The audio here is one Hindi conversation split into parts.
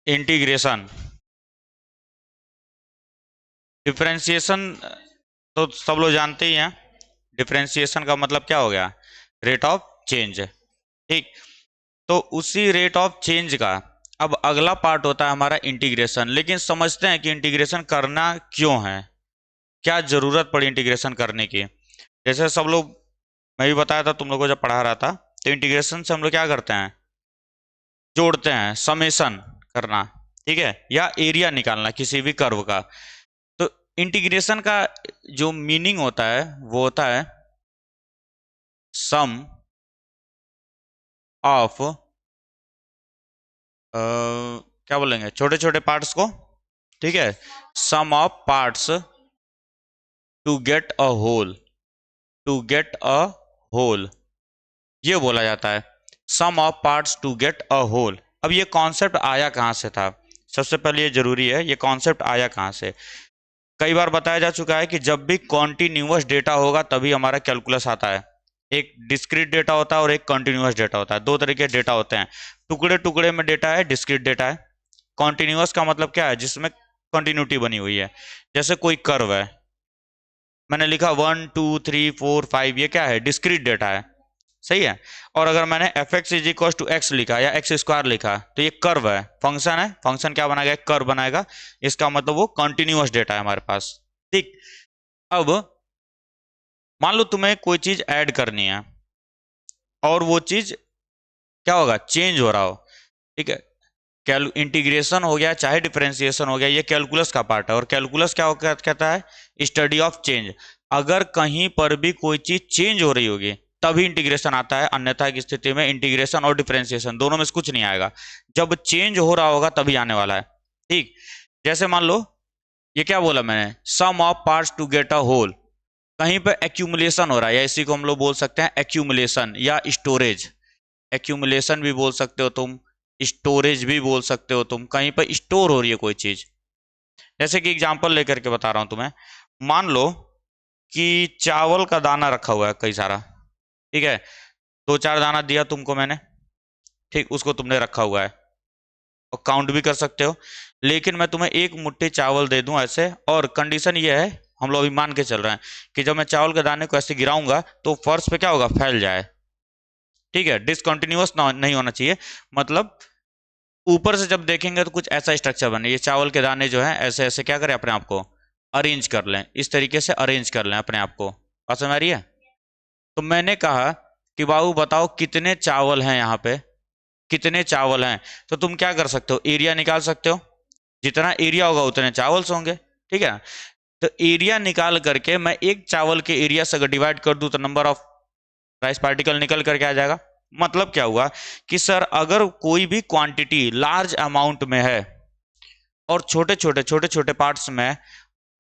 इंटीग्रेशन, डिफरेंशिएशन तो सब लोग जानते ही हैं। डिफरेंशिएशन का मतलब क्या हो गया, रेट ऑफ चेंज। ठीक, तो उसी रेट ऑफ चेंज का अब अगला पार्ट होता है हमारा इंटीग्रेशन। लेकिन समझते हैं कि इंटीग्रेशन करना क्यों है, क्या जरूरत पड़ी इंटीग्रेशन करने की। जैसे सब लोग, मैं भी बताया था तुम लोगों को जब पढ़ा रहा था, तो इंटीग्रेशन से हम लोग क्या करते हैं, जोड़ते हैं, समेशन करना, ठीक है, या एरिया निकालना किसी भी कर्व का। तो इंटीग्रेशन का जो मीनिंग होता है वो होता है सम ऑफ क्या बोलेंगे, छोटे छोटे पार्ट्स को, ठीक है, some of parts to get a whole, to get a whole, ये बोला जाता है, some of parts to get a whole. अब ये कॉन्सेप्ट आया कहाँ से था, सबसे पहले ये जरूरी है, ये कॉन्सेप्ट आया कहाँ से। कई बार बताया जा चुका है कि जब भी कॉन्टिन्यूअस डेटा होगा तभी हमारा कैलकुलस आता है। एक डिस्क्रीट डेटा होता है और एक कॉन्टिन्यूअस डेटा होता है, दो तरीके के डेटा होते हैं। टुकड़े टुकड़े में डेटा है, डिस्क्रीट डेटा है। कॉन्टिन्यूअस का मतलब क्या है, जिसमें कंटिन्यूटी बनी हुई है। जैसे कोई कर्व है, मैंने लिखा 1 2 3 4 5, ये क्या है, डिस्क्रीट डेटा है, सही है। और अगर मैंने f x is equal to x लिखा या एक्स स्क्वायर लिखा, तो ये कर्व है, फंक्शन है, फंक्शन क्या बनाएगा, एक कर्व बनाएगा। इसका मतलब वो कंटिन्यूअस डेटा है हमारे पास। ठीक, अब मान लो तुम्हें कोई चीज ऐड करनी है और वो चीज क्या होगा, चेंज हो रहा हो, ठीक है। इंटीग्रेशन हो गया चाहे डिफरेंशिएशन हो गया, ये कैलकुलस का पार्ट है। और कैलकुलस क्या कहता है, स्टडी ऑफ चेंज। अगर कहीं पर भी कोई चीज चेंज हो रही होगी तभी इंटीग्रेशन आता है, अन्यथा की स्थिति में इंटीग्रेशन और डिफरेंशिएशन दोनों में से कुछ नहीं आएगा। जब चेंज हो रहा होगा तभी आने वाला है। ठीक, जैसे मान लो ये क्या बोला मैंने, some of parts to get a whole, कहीं पर एक्यूमुलेशन हो रहा है, या इसी को हम लोग बोल सकते हैं एक्यूमुलेशन या स्टोरेज। एक्यूमुलेशन भी बोल सकते हो तुम, स्टोरेज भी बोल सकते हो तुम, कहीं पर स्टोर हो रही है कोई चीज। जैसे कि एग्जांपल लेकर के बता रहा हूं तुम्हें, मान लो कि चावल का दाना रखा हुआ है कई सारा, ठीक है, दो चार दाना दिया तुमको मैंने, ठीक, उसको तुमने रखा हुआ है और काउंट भी कर सकते हो। लेकिन मैं तुम्हें एक मुट्ठी चावल दे दूं ऐसे, और कंडीशन ये है, हम लोग अभी मान के चल रहे हैं कि जब मैं चावल के दाने को ऐसे गिराऊंगा तो फर्श पे क्या होगा, फैल जाए, ठीक है, डिसकंटिन्यूअस नहीं होना चाहिए। मतलब ऊपर से जब देखेंगे तो कुछ ऐसा स्ट्रक्चर बने, ये चावल के दाने जो है ऐसे ऐसे क्या करें, अपने आप को अरेंज कर लें, इस तरीके से अरेंज कर लें अपने आप को। बात समझ आ रही है। तो मैंने कहा कि बाबू बताओ कितने चावल हैं यहाँ पे, कितने चावल हैं। तो तुम क्या कर सकते हो, एरिया निकाल सकते हो, जितना एरिया होगा उतने चावल होंगे, ठीक है। तो एरिया निकाल करके मैं एक चावल के एरिया से अगर डिवाइड कर दूं तो नंबर ऑफ राइस पार्टिकल निकल करके आ जाएगा। मतलब क्या हुआ कि सर अगर कोई भी क्वांटिटी लार्ज अमाउंट में है और छोटे छोटे पार्ट्स में,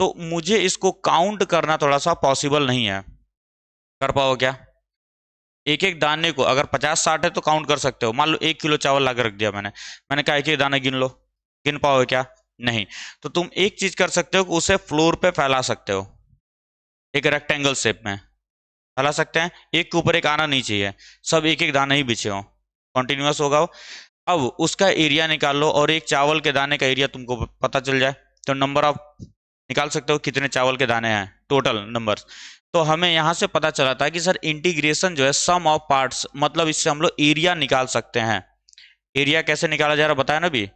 तो मुझे इसको काउंट करना थोड़ा सा पॉसिबल नहीं है। कर पाओ क्या, एक एक दाने को अगर 50 60 है तो काउंट कर सकते हो। मान लो 1 किलो चावल ला रख दिया मैंने, मैंने कहा एक एक दाना गिन लो, गिन पाओगे क्या, नहीं। तो तुम एक चीज कर सकते हो कि उसे फ्लोर पे फैला सकते हो, एक रेक्टेंगल शेप में फैला सकते हैं, एक के ऊपर एक आना नहीं चाहिए, सब एक एक दाना ही बिछे हो, कॉन्टिन्यूअस होगा वो। अब उसका एरिया निकाल लो और एक चावल के दाने का एरिया तुमको पता चल जाए, तो नंबर ऑफ निकाल सकते हो कितने चावल के दाने हैं, टोटल नंबर। तो हमें यहां से पता चला था कि सर इंटीग्रेशन जो है सम ऑफ पार्ट्स, मतलब इससे हम लोग एरिया निकाल सकते हैं। एरिया कैसे निकाला जा रहा बताया ना अभी,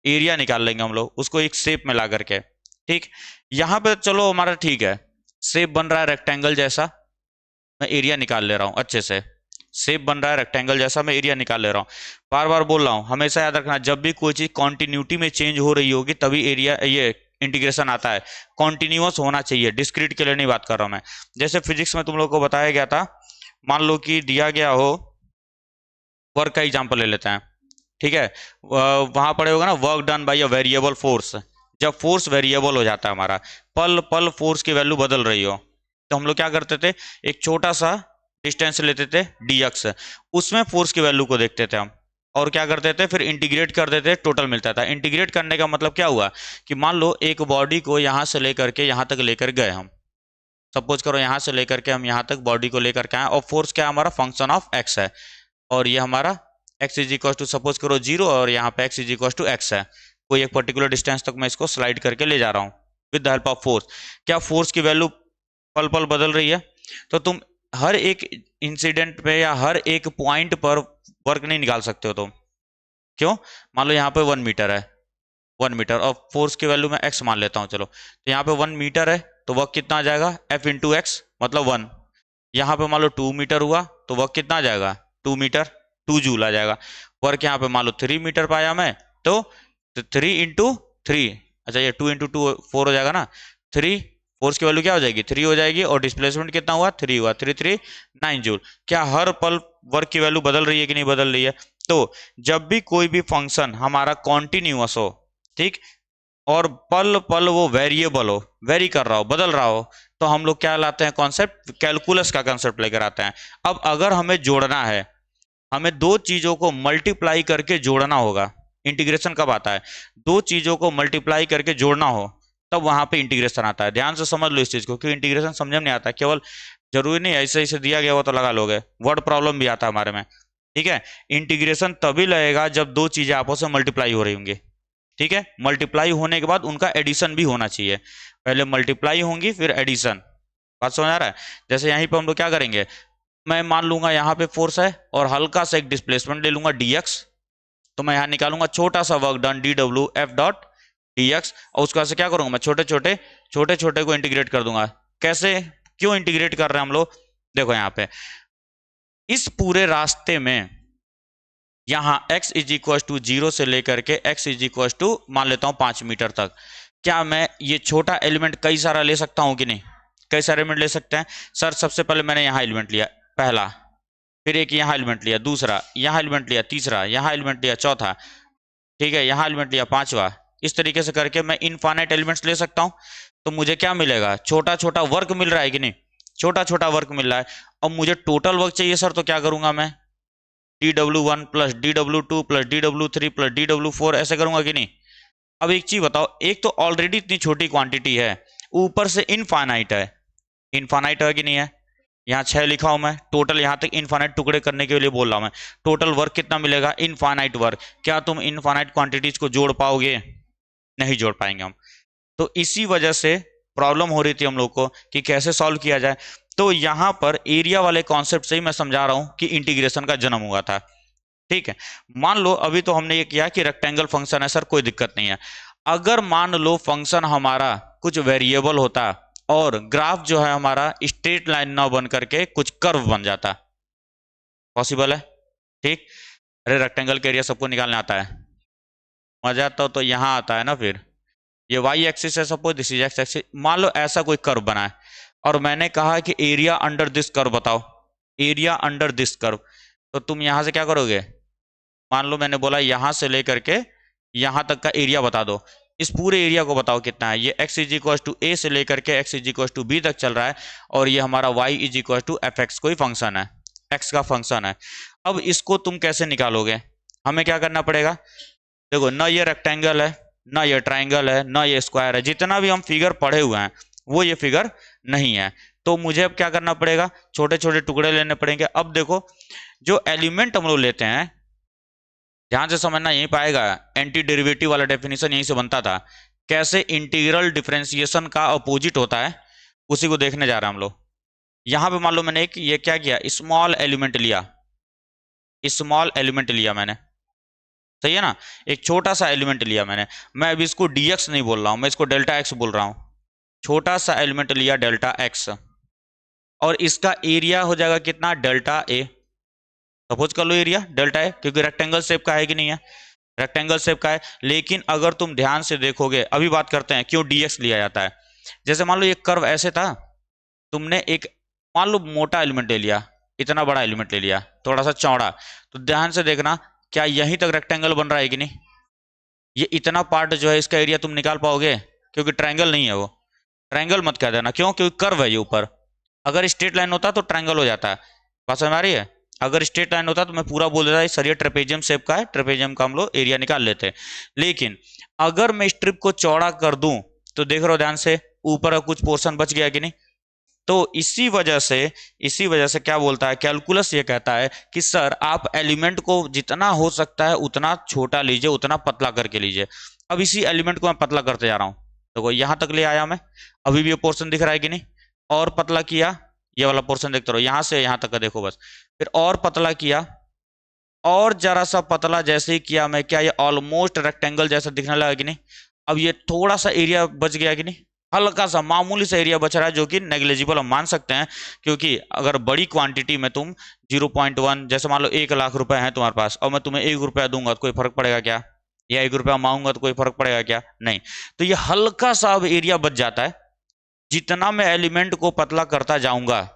एरिया निकाल लेंगे हम लोग उसको एक शेप में ला करके। ठीक, यहां पे चलो हमारा ठीक है, शेप बन रहा है रेक्टेंगल जैसा, मैं एरिया निकाल ले रहा हूं अच्छे से, शेप बन रहा है रेक्टेंगल जैसा, मैं एरिया निकाल ले रहा हूँ। बार बार बोल रहा हूँ, हमेशा याद रखना, जब भी कोई चीज कॉन्टिन्यूटी में चेंज हो रही होगी तभी एरिया ये इंटीग्रेशन आता है। कॉन्टिन्यूअस होना चाहिए, डिस्क्रीट के लिए नहीं बात कर रहा हूं मैं। जैसे फिजिक्स में तुम लोग को बताया गया था, मान लो कि दिया गया हो, वर्क का एग्जाम्पल ले लेते हैं, ठीक है, वहां पड़े होगा ना, work done by a variable force. जब फोर्स वेरिएबल हो जाता है हमारा, पल पल फोर्स की वैल्यू बदल रही हो, तो हम लोग क्या करते थे, एक छोटा सा डिस्टेंस लेते थे dx, उसमें फोर्स की वैल्यू को देखते थे हम, और क्या करते थे, फिर इंटीग्रेट कर देते, टोटल मिलता था। इंटीग्रेट करने का मतलब क्या हुआ कि मान लो एक बॉडी को यहां से लेकर के यहां तक लेकर गए हम, सपोज करो यहां से लेकर के हम यहां तक बॉडी को लेकर के आए, और फोर्स क्या हमारा फंक्शन ऑफ एक्स है, और ये हमारा x is equal to suppose करो 0, और यहाँ पे x is equal to x है। कोई एक पर्टिकुलर डिस्टेंस तक मैं इसको स्लाइड करके ले जा रहा हूँ with the help of force. क्या फोर्स की वैल्यू पल पल बदल रही है? तो तुम हर एक इंसिडेंट पे या हर एक पॉइंट पर वर्क नहीं निकाल सकते हो तुम। क्यों? मान लो यहाँ पे 1 मीटर है, 1 मीटर, और फोर्स की वैल्यू मैं x मान लेता हूँ, चलो। तो यहाँ पे 1 मीटर है तो वर्क कितना आ जाएगा? F इंटू एक्स, मतलब 1। यहाँ पे मान लो 2 मीटर हुआ तो वर्क कितना आ जाएगा? 2 मीटर, 2 जूल आ जाएगा। वर्क यहाँ पे मान लो 3 मीटर पाया मैं, तो 3 इंटू 3, अच्छा ये 2 इंटू 2 4 हो जाएगा ना। 3, फोर्स की वैल्यू क्या हो जाएगी? 3 हो जाएगी, और डिस्प्लेसमेंट कितना हुआ? 3 हुआ, 3 3 9 जूल। क्या हर पल वर्क की वैल्यू बदल रही है कि नहीं बदल रही है? तो जब भी कोई भी फंक्शन हमारा कॉन्टिन्यूअस हो, ठीक, और पल पल वो वेरिएबल हो, वेरी कर रहा हो, बदल रहा हो, तो हम लोग क्या लाते हैं? कॉन्सेप्ट, कैलकुलस का कॉन्सेप्ट लेकर आते हैं। अब अगर हमें जोड़ना है, हमें दो चीजों को मल्टीप्लाई करके जोड़ना होगा। इंटीग्रेशन कब आता है? दो चीजों को मल्टीप्लाई करके जोड़ना हो, तब वहां पे इंटीग्रेशन आता है। ध्यान से समझ लो इस चीज को, क्योंकि इंटीग्रेशन समझ में नहीं आता, केवल जरूरी नहीं ऐसे ऐसे दिया गया हो तो लगा लोगे, वर्ड प्रॉब्लम भी आता है हमारे में, ठीक है। इंटीग्रेशन तभी लगेगा जब दो चीजें आपस में मल्टीप्लाई हो रही होंगी, ठीक है। मल्टीप्लाई होने के बाद उनका एडिशन भी होना चाहिए, पहले मल्टीप्लाई होंगी फिर एडिशन। बात समझ आ रहा है? जैसे यहीं पे हम लोग क्या करेंगे, मैं मान लूंगा यहाँ पे फोर्स है और हल्का सा एक डिस्प्लेसमेंट ले लूंगा dx, तो मैं यहाँ निकालूंगा छोटा सा work done dw f dot dx, और उसका से क्या करूंगा मैं? छोटे छोटे को इंटीग्रेट कर दूंगा। कैसे, क्यों इंटीग्रेट कर रहे हैं हम लोग? देखो यहाँ पे इस पूरे रास्ते में यहाँ x इज इक्व टू 0 से लेकर के x इज इक्व टू मान लेता हूँ 5 मीटर तक, क्या मैं ये छोटा एलिमेंट कई सारा ले सकता हूँ कि नहीं? कई सारे एलिमेंट ले सकते हैं सर। सबसे पहले मैंने यहाँ एलिमेंट लिया पहला, फिर एक यहाँ एलिमेंट लिया दूसरा, यहाँ एलिमेंट लिया तीसरा, यहाँ एलिमेंट लिया चौथा, ठीक है, यहाँ एलिमेंट लिया पांचवा। इस तरीके से करके मैं इनफाइनाइट एलिमेंट्स ले सकता हूँ। तो मुझे क्या मिलेगा? छोटा छोटा वर्क मिल रहा है कि नहीं? छोटा छोटा वर्क मिल रहा है। अब मुझे टोटल वर्क चाहिए सर, तो क्या करूंगा मैं? dw1 plus dw2 plus dw3 plus dw4 ऐसे करूंगा कि नहीं? अब एक चीज बताओ, एक तो ऑलरेडी इतनी छोटी क्वांटिटी है, ऊपर से इनफाइनाइट है। इनफाइनाइट है कि नहीं है? यहाँ 6 लिखा हूं मैं, टोटल यहाँ तक इनफाइनाइट टुकड़े करने के लिए बोल रहा हूं मैं। टोटल वर्क कितना मिलेगा? Infinite work. क्या तुम इनफाइनाइट क्वांटिटीज को जोड़ पाओगे? नहीं जोड़ पाएंगे हम। तो इसी वजह से प्रॉब्लम हो रही थी हम लोग को कि कैसे सॉल्व किया जाए। तो यहां पर एरिया वाले कॉन्सेप्ट से ही मैं समझा रहा हूं कि इंटीग्रेशन का जन्म हुआ था, ठीक है। मान लो अभी तो हमने ये किया कि रेक्टेंगल फंक्शन है सर, कोई दिक्कत नहीं है। अगर मान लो फंक्शन हमारा कुछ वेरिएबल होता और ग्राफ जो है हमारा स्ट्रेट लाइन ना बन करके कुछ कर्व बन जाता, पॉसिबल है, ठीक। अरे रेक्टेंगल का एरिया सबको निकालने आता है, मजा तो यहां आता है ना। फिर ये वाई एक्सिस है suppose, this is x axis. मान लो ऐसा कोई कर्व बना है और मैंने कहा कि एरिया अंडर दिस कर्व बताओ, एरिया अंडर दिस कर्व। तो तुम यहां से क्या करोगे? मान लो मैंने बोला यहां से लेकर के यहां तक का एरिया बता दो, इस पूरे एरिया को बताओ कितना है। ये x is equal to a से लेकर के x is equal to b तक चल रहा है, और ये हमारा y is equal to f x कोई फंक्शन है, x का फंक्शन है। अब इसको तुम कैसे निकालोगे? हमें क्या करना पड़ेगा? देखो, ना ये रेक्टेंगल है, ना ये ट्राइंगल है, ना ये स्क्वायर है, जितना भी हम फिगर पढ़े हुए हैं वो ये फिगर नहीं है। तो मुझे अब क्या करना पड़ेगा? छोटे छोटे टुकड़े लेने पड़ेंगे। अब देखो, जो एलिमेंट हम लोग लेते हैं, ध्यान से समझना, यहीं पाएगा एंटी डेरिवेटिव वाला डेफिनेशन यहीं से बनता था। कैसे इंटीग्रल डिफरेंशिएशन का अपोजिट होता है, उसी को देखने जा रहे हैं हम लोग। यहां पे मान लो मैंने एक ये क्या किया, स्मॉल एलिमेंट लिया, स्मॉल एलिमेंट लिया मैंने, सही है ना, एक छोटा सा एलिमेंट लिया मैंने। मैं अभी इसको dx नहीं बोल रहा हूं, मैं इसको डेल्टा एक्स बोल रहा हूं। छोटा सा एलिमेंट लिया डेल्टा एक्स, और इसका एरिया हो जाएगा कितना? Delta A. सपोज कर लो एरिया डेल्टा ए, क्योंकि रेक्टेंगल शेप का है कि नहीं है? रेक्टेंगल शेप का है। लेकिन अगर तुम ध्यान से देखोगे, अभी बात करते हैं क्यों dx लिया जाता है। जैसे मान लो ये कर्व ऐसे था, तुमने एक मान लो मोटा एलिमेंट ले लिया, इतना बड़ा एलिमेंट ले लिया, थोड़ा सा चौड़ा, तो ध्यान से देखना, क्या यहीं तक रेक्टेंगल बन रहा है कि नहीं? ये इतना पार्ट जो है इसका एरिया तुम निकाल पाओगे? क्योंकि ट्रायंगल नहीं है वो, ट्रायंगल मत कह देना, क्यों? क्योंकि कर्व है ये ऊपर। अगर स्ट्रेट लाइन होता तो ट्रायंगल हो जाता है। बात समझ आ रही है? अगर स्ट्रेट लाइन होता तो मैं पूरा बोल देता सर ये ट्रेपेजियम शेप का है, ट्रेपेजियम का हम लोग एरिया निकाल लेते। लेकिन अगर मैं स्ट्रिप को चौड़ा कर दूं, तो देख रहे हो ध्यान से, ऊपर का कुछ पोर्शन बच गया कि नहीं? तो इसी वजह से क्या बोलता है कैलकुलस, ये कहता है कि सर आप एलिमेंट को जितना हो सकता है उतना छोटा लीजिए, उतना पतला करके लीजिए। अब इसी एलिमेंट को मैं पतला करते जा रहा हूं, देखो यहां तक ले आया मैं, अभी भी ये पोर्शन दिख रहा है कि नहीं, और पतला किया, ये वाला पोर्शन देखते रहो, यहां से यहां तक का देखो बस, फिर और पतला किया, और जरा सा पतला जैसे ही किया मैं, क्या ये ऑलमोस्ट रेक्टेंगल जैसा दिखने लगा कि नहीं। अब ये थोड़ा सा एरिया बच गया कि नहीं, हल्का सा मामूली सा एरिया बच रहा है, जो कि नेग्लिजिबल हम मान सकते हैं, क्योंकि अगर बड़ी क्वांटिटी में तुम 0.1, जैसे मान लो 1 लाख रुपए है तुम्हारे पास, और मैं तुम्हें 1 रुपया दूंगा तो कोई फर्क पड़ेगा क्या, या 1 रुपया मांगूंगा तो कोई फर्क पड़ेगा क्या, नहीं। तो ये हल्का सा अब एरिया बच जाता है। जितना मैं एलिमेंट को पतला करता जाऊंगा,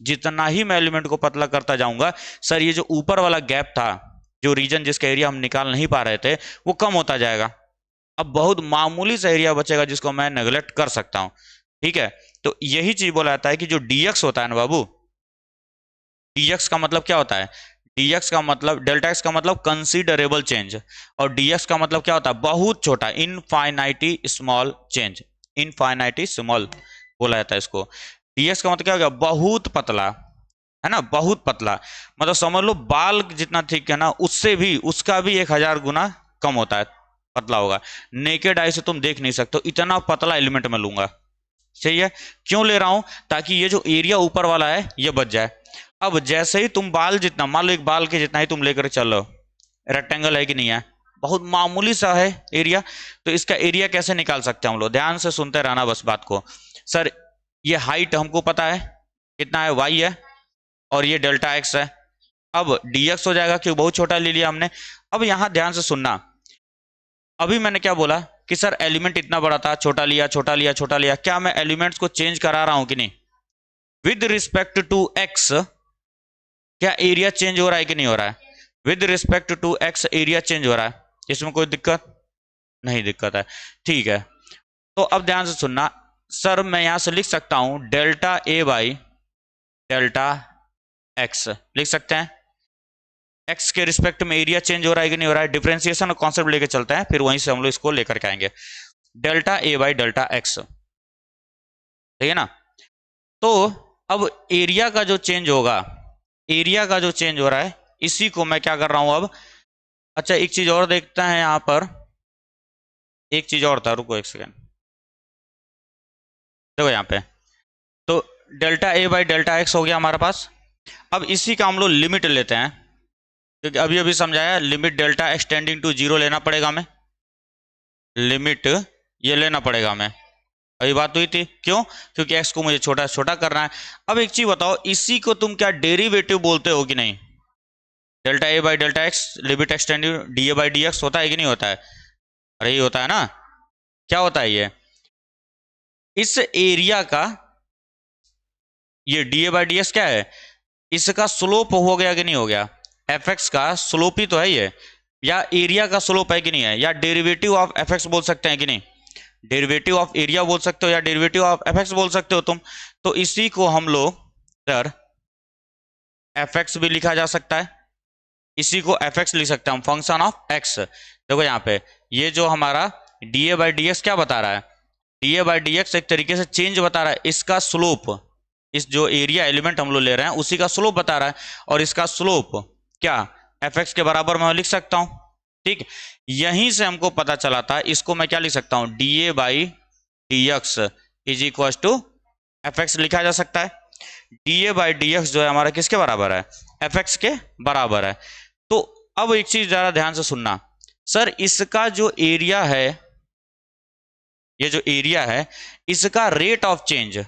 जितना ही मैं एलिमेंट को पतला करता जाऊंगा, सर ये जो ऊपर वाला गैप था, जो रीजन जिसका एरिया हम निकाल नहीं पा रहे थे, वो कम होता जाएगा। अब बहुत मामूली सा एरिया बचेगा जिसको मैं नेग्लेक्ट कर सकता हूं, ठीक है। तो यही चीज बोला जाता है कि जो dx होता है ना बाबू, dx का मतलब क्या होता है, dx का मतलब, डेल्टा x का मतलब कंसीडरेबल चेंज, और dx का मतलब क्या होता है, बहुत छोटा, इनफाइनाइटी स्मॉल चेंज, इनफाइनाइटी स्मॉल बोला जाता है इसको। dx का मतलब क्या हो गया, बहुत पतला, है ना, बहुत पतला, मतलब समझ लो बाल जितना थिक है ना, उससे भी, उसका भी 1000 गुना कम होता है, पतला होगा। नेकेड आई से तुम देख नहीं सकते, इतना पतला एलिमेंट में लूंगा, सही है। क्यों ले रहा हूं, ताकि ये जो एरिया ऊपर वाला है ये बच जाए। अब जैसे ही तुम बाल जितना, मान लो एक बाल के जितना ही तुम लेकर चलो, रेक्टेंगल है कि नहीं है, बहुत मामूली सा है एरिया, तो इसका एरिया कैसे निकाल सकते हैं हम लोग, ध्यान से सुनते रहना बस बात को। सर ये हाइट हमको पता है कितना है, y है, और ये डेल्टा x है। अब dx हो जाएगा क्योंकि बहुत छोटा ले लिया हमने। अब यहां ध्यान से सुनना, अभी मैंने क्या बोला कि सर एलिमेंट इतना बड़ा था, छोटा लिया, छोटा लिया, छोटा लिया, क्या मैं एलिमेंट्स को चेंज करा रहा हूं कि नहीं, विद रिस्पेक्ट टू x क्या एरिया चेंज हो रहा है कि नहीं हो रहा है, with respect to x area change हो रहा है, इसमें कोई दिक्कत नहीं, दिक्कत है, ठीक है। तो अब ध्यान से सुनना, सर मैं यहां से लिख सकता हूं delta a by delta x, लिख सकते हैं, x के रिस्पेक्ट में एरिया चेंज हो रहा है कि नहीं हो रहा है, डिफरेंशिएशन कॉन्सेप्ट लेके चलते हैं, फिर वहीं से हम लोग इसको लेकर के आएंगे, delta a by delta x, ठीक है ना। तो अब एरिया का जो चेंज होगा, एरिया का जो चेंज हो रहा है, इसी को मैं क्या कर रहा हूं अब, अच्छा एक चीज और देखते हैं यहां पर, एक चीज और था, रुको एक सेकेंड, देखो यहां पे, तो delta a by delta x हो गया हमारे पास। अब इसी का हम लोग लिमिट लेते हैं, क्योंकि अभी अभी समझाया, लिमिट डेल्टा एक्सटेंडिंग टू 0 लेना पड़ेगा हमें, लिमिट ये लेना पड़ेगा हमें, अभी बात हुई थी, क्यों, क्योंकि x को मुझे छोटा छोटा करना है। अब एक चीज बताओ, इसी को तुम क्या डेरिवेटिव बोलते हो कि नहीं, delta a by delta x, limit extending d a by d x होता है कि नहीं होता है, अरे ये होता है ना, क्या होता है ये, इस एरिया का, ये D a by d x क्या है, इसका स्लोप हो गया कि नहीं हो गया, एफ एक्स का स्लोप ही तो है ये, या एरिया का स्लोप है कि नहीं है, या डेरिवेटिव ऑफ एफ एक्स बोल सकते हैं कि नहीं, डेरिवेटिव ऑफ एरिया बोल सकते हो, या डेरिवेटिव ऑफ एफ एक्स बोल सकते हो तुम। तो इसी को हम लोग सर एफ एक्स भी लिखा जा सकता है, इसी को एफ एक्स लिख सकते हैं हम, फंक्शन ऑफ एक्स। देखो यहाँ पे ये जो हमारा D a by d x क्या बता रहा है, d a by d x एक तरीके से चेंज बता रहा है, इसका स्लोप, इस जो एरिया एलिमेंट हम लोग ले रहे हैं उसी का स्लोप बता रहा है, और इसका स्लोप क्या एफ एक्स के बराबर मैं लिख सकता हूं, ठीक। यहीं से हमको पता चला था, इसको मैं क्या लिख सकता हूं, d a by d x is equal to f x लिखा जा सकता है। D a by d x जो है हमारा किसके बराबर है, एफ एक्स के बराबर है। तो अब एक चीज जरा ध्यान से सुनना, सर इसका जो एरिया है, ये जो एरिया है, इसका रेट ऑफ चेंज,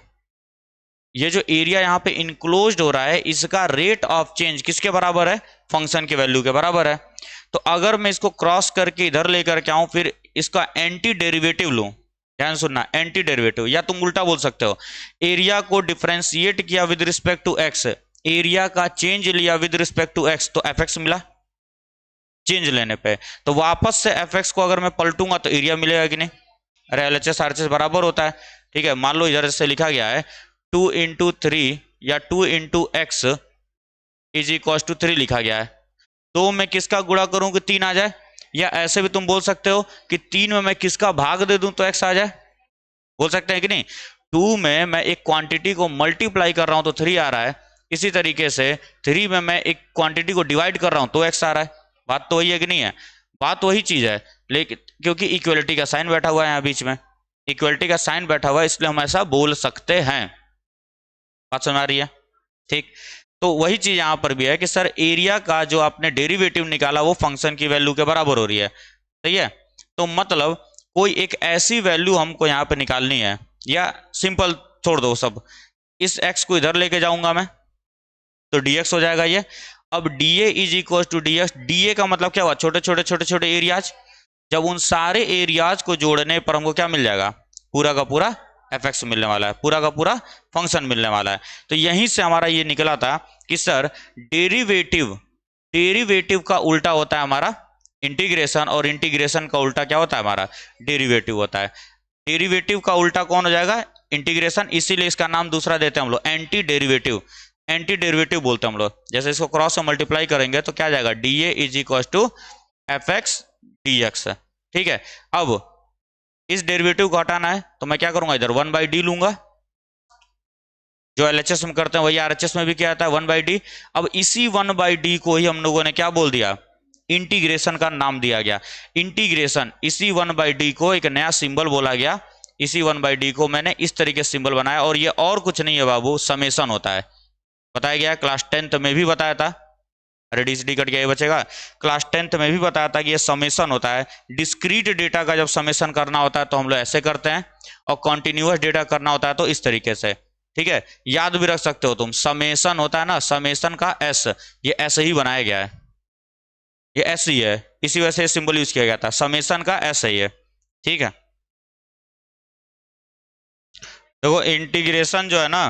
ये जो एरिया यहां पे इनक्लोज्ड हो रहा है, इसका रेट ऑफ चेंज किसके बराबर है, फंक्शन के वैल्यू के बराबर है। तो अगर मैं इसको क्रॉस करके इधर लेकर के आऊं, फिर इसका एंटी डेरिवेटिव लूं, ध्यान सुनना, एंटी डेरिवेटिव, या तुम उल्टा बोल सकते हो, एरिया को डिफरेंशिएट किया with respect to x, area का चेंज लिया विद रिस्पेक्ट टू एक्स, तो एफ एक्स मिला चेंज लेने पे। तो वापस से एफ एक्स को अगर मैं पलटूंगा तो एरिया मिलेगा कि नहीं, अरे L H S R H S बराबर होता है, ठीक है। मान लो इधर से लिखा गया है 2 इंटू 3 या 2 into x is equal to 3 लिखा गया है, तो मैं किसका गुणा करूं कि 3 आ जाए, या ऐसे भी तुम बोल सकते हो कि 3 में मैं किसका भाग दे दूं तो एक्स आ जाए, बोल सकते हैं कि नहीं। 2 में मैं एक क्वांटिटी को मल्टीप्लाई कर रहा हूं तो 3 आ रहा है, इसी तरीके से 3 में मैं एक क्वांटिटी को डिवाइड कर रहा हूं तो x आ रहा है। बात तो वही है कि नहीं है? बात वही चीज है, लेकिन क्योंकि इक्वलिटी का साइन बैठा हुआ है यहाँ बीच में, इक्वलिटी का साइन बैठा हुआ है, इसलिए हम ऐसा बोल सकते हैं। बात समझ आ रही है? ठीक। तो वही चीज यहां पर भी है कि सर एरिया का जो आपने डेरिवेटिव निकाला वो फंक्शन की वैल्यू के बराबर हो रही है, सही है। तो मतलब कोई एक ऐसी वैल्यू हमको यहाँ पे निकालनी है, या सिंपल छोड़ दो सब, इस x को इधर लेके जाऊंगा मैं तो dx हो जाएगा ये। अब dA is equal to dx, dA का मतलब क्या हुआ? छोटे छोटे छोटे छोटे एरियाज। जब उन सारे एरियाज को जोड़ने पर हमको क्या मिल जाएगा? पूरा का पूरा fx मिलने वाला है, पूरा का पूरा फंक्शन मिलने वाला है। तो यहीं से हमारा ये निकला था कि सर डेरिवेटिव का उल्टा होता है हमारा इंटीग्रेशन, और इंटीग्रेशन का उल्टा क्या होता है? हमारा डेरिवेटिव होता है। डेरिवेटिव का उल्टा कौन हो जाएगा? इंटीग्रेशन। इसीलिए इसका नाम दूसरा देते हैं हम लोग एंटी डेरिवेटिव, एंटी डेरिवेटिव बोलते हैं हम लोग। जैसे इसको क्रॉस से मल्टीप्लाई करेंगे तो क्या आ जाएगा? dA is equal to fx dx। ठीक है। अब इस डेरिवेटिव को हटाना है तो मैं क्या करूंगा? इधर 1/d लूंगा, जो LHS में करते हैं वही RHS में भी क्या आता है? 1/d। अब इसी 1/d को ही हम लोगों ने क्या बोल दिया? इंटीग्रेशन का नाम दिया गया। इंटीग्रेशन, इसी 1/d को एक नया सिंबल बोला गया, इसी 1/d को मैंने इस तरीके से सिंबल बनाया, और ये और कुछ नहीं है बाबू, समेशन होता है। बताया गया, क्लास 10th में भी बताया था। अरे DCD कट गया, ये बचेगा। क्लास 10th में भी बताया था कि ये समेशन होता है। डिस्क्रीट डेटा का जब समेशन करना होता है तो हम लोग ऐसे करते हैं, और कॉन्टिन्यूअस डेटा करना होता है तो इस तरीके से। ठीक है, याद भी रख सकते हो तुम, समेशन होता है ना, समेशन का एस, ये ऐसे ही बनाया गया है, ये एस ही है, इसी वजह से सिंबल यूज किया गया था, समेशन का एस है ये। ठीक है, देखो इंटीग्रेशन जो है ना,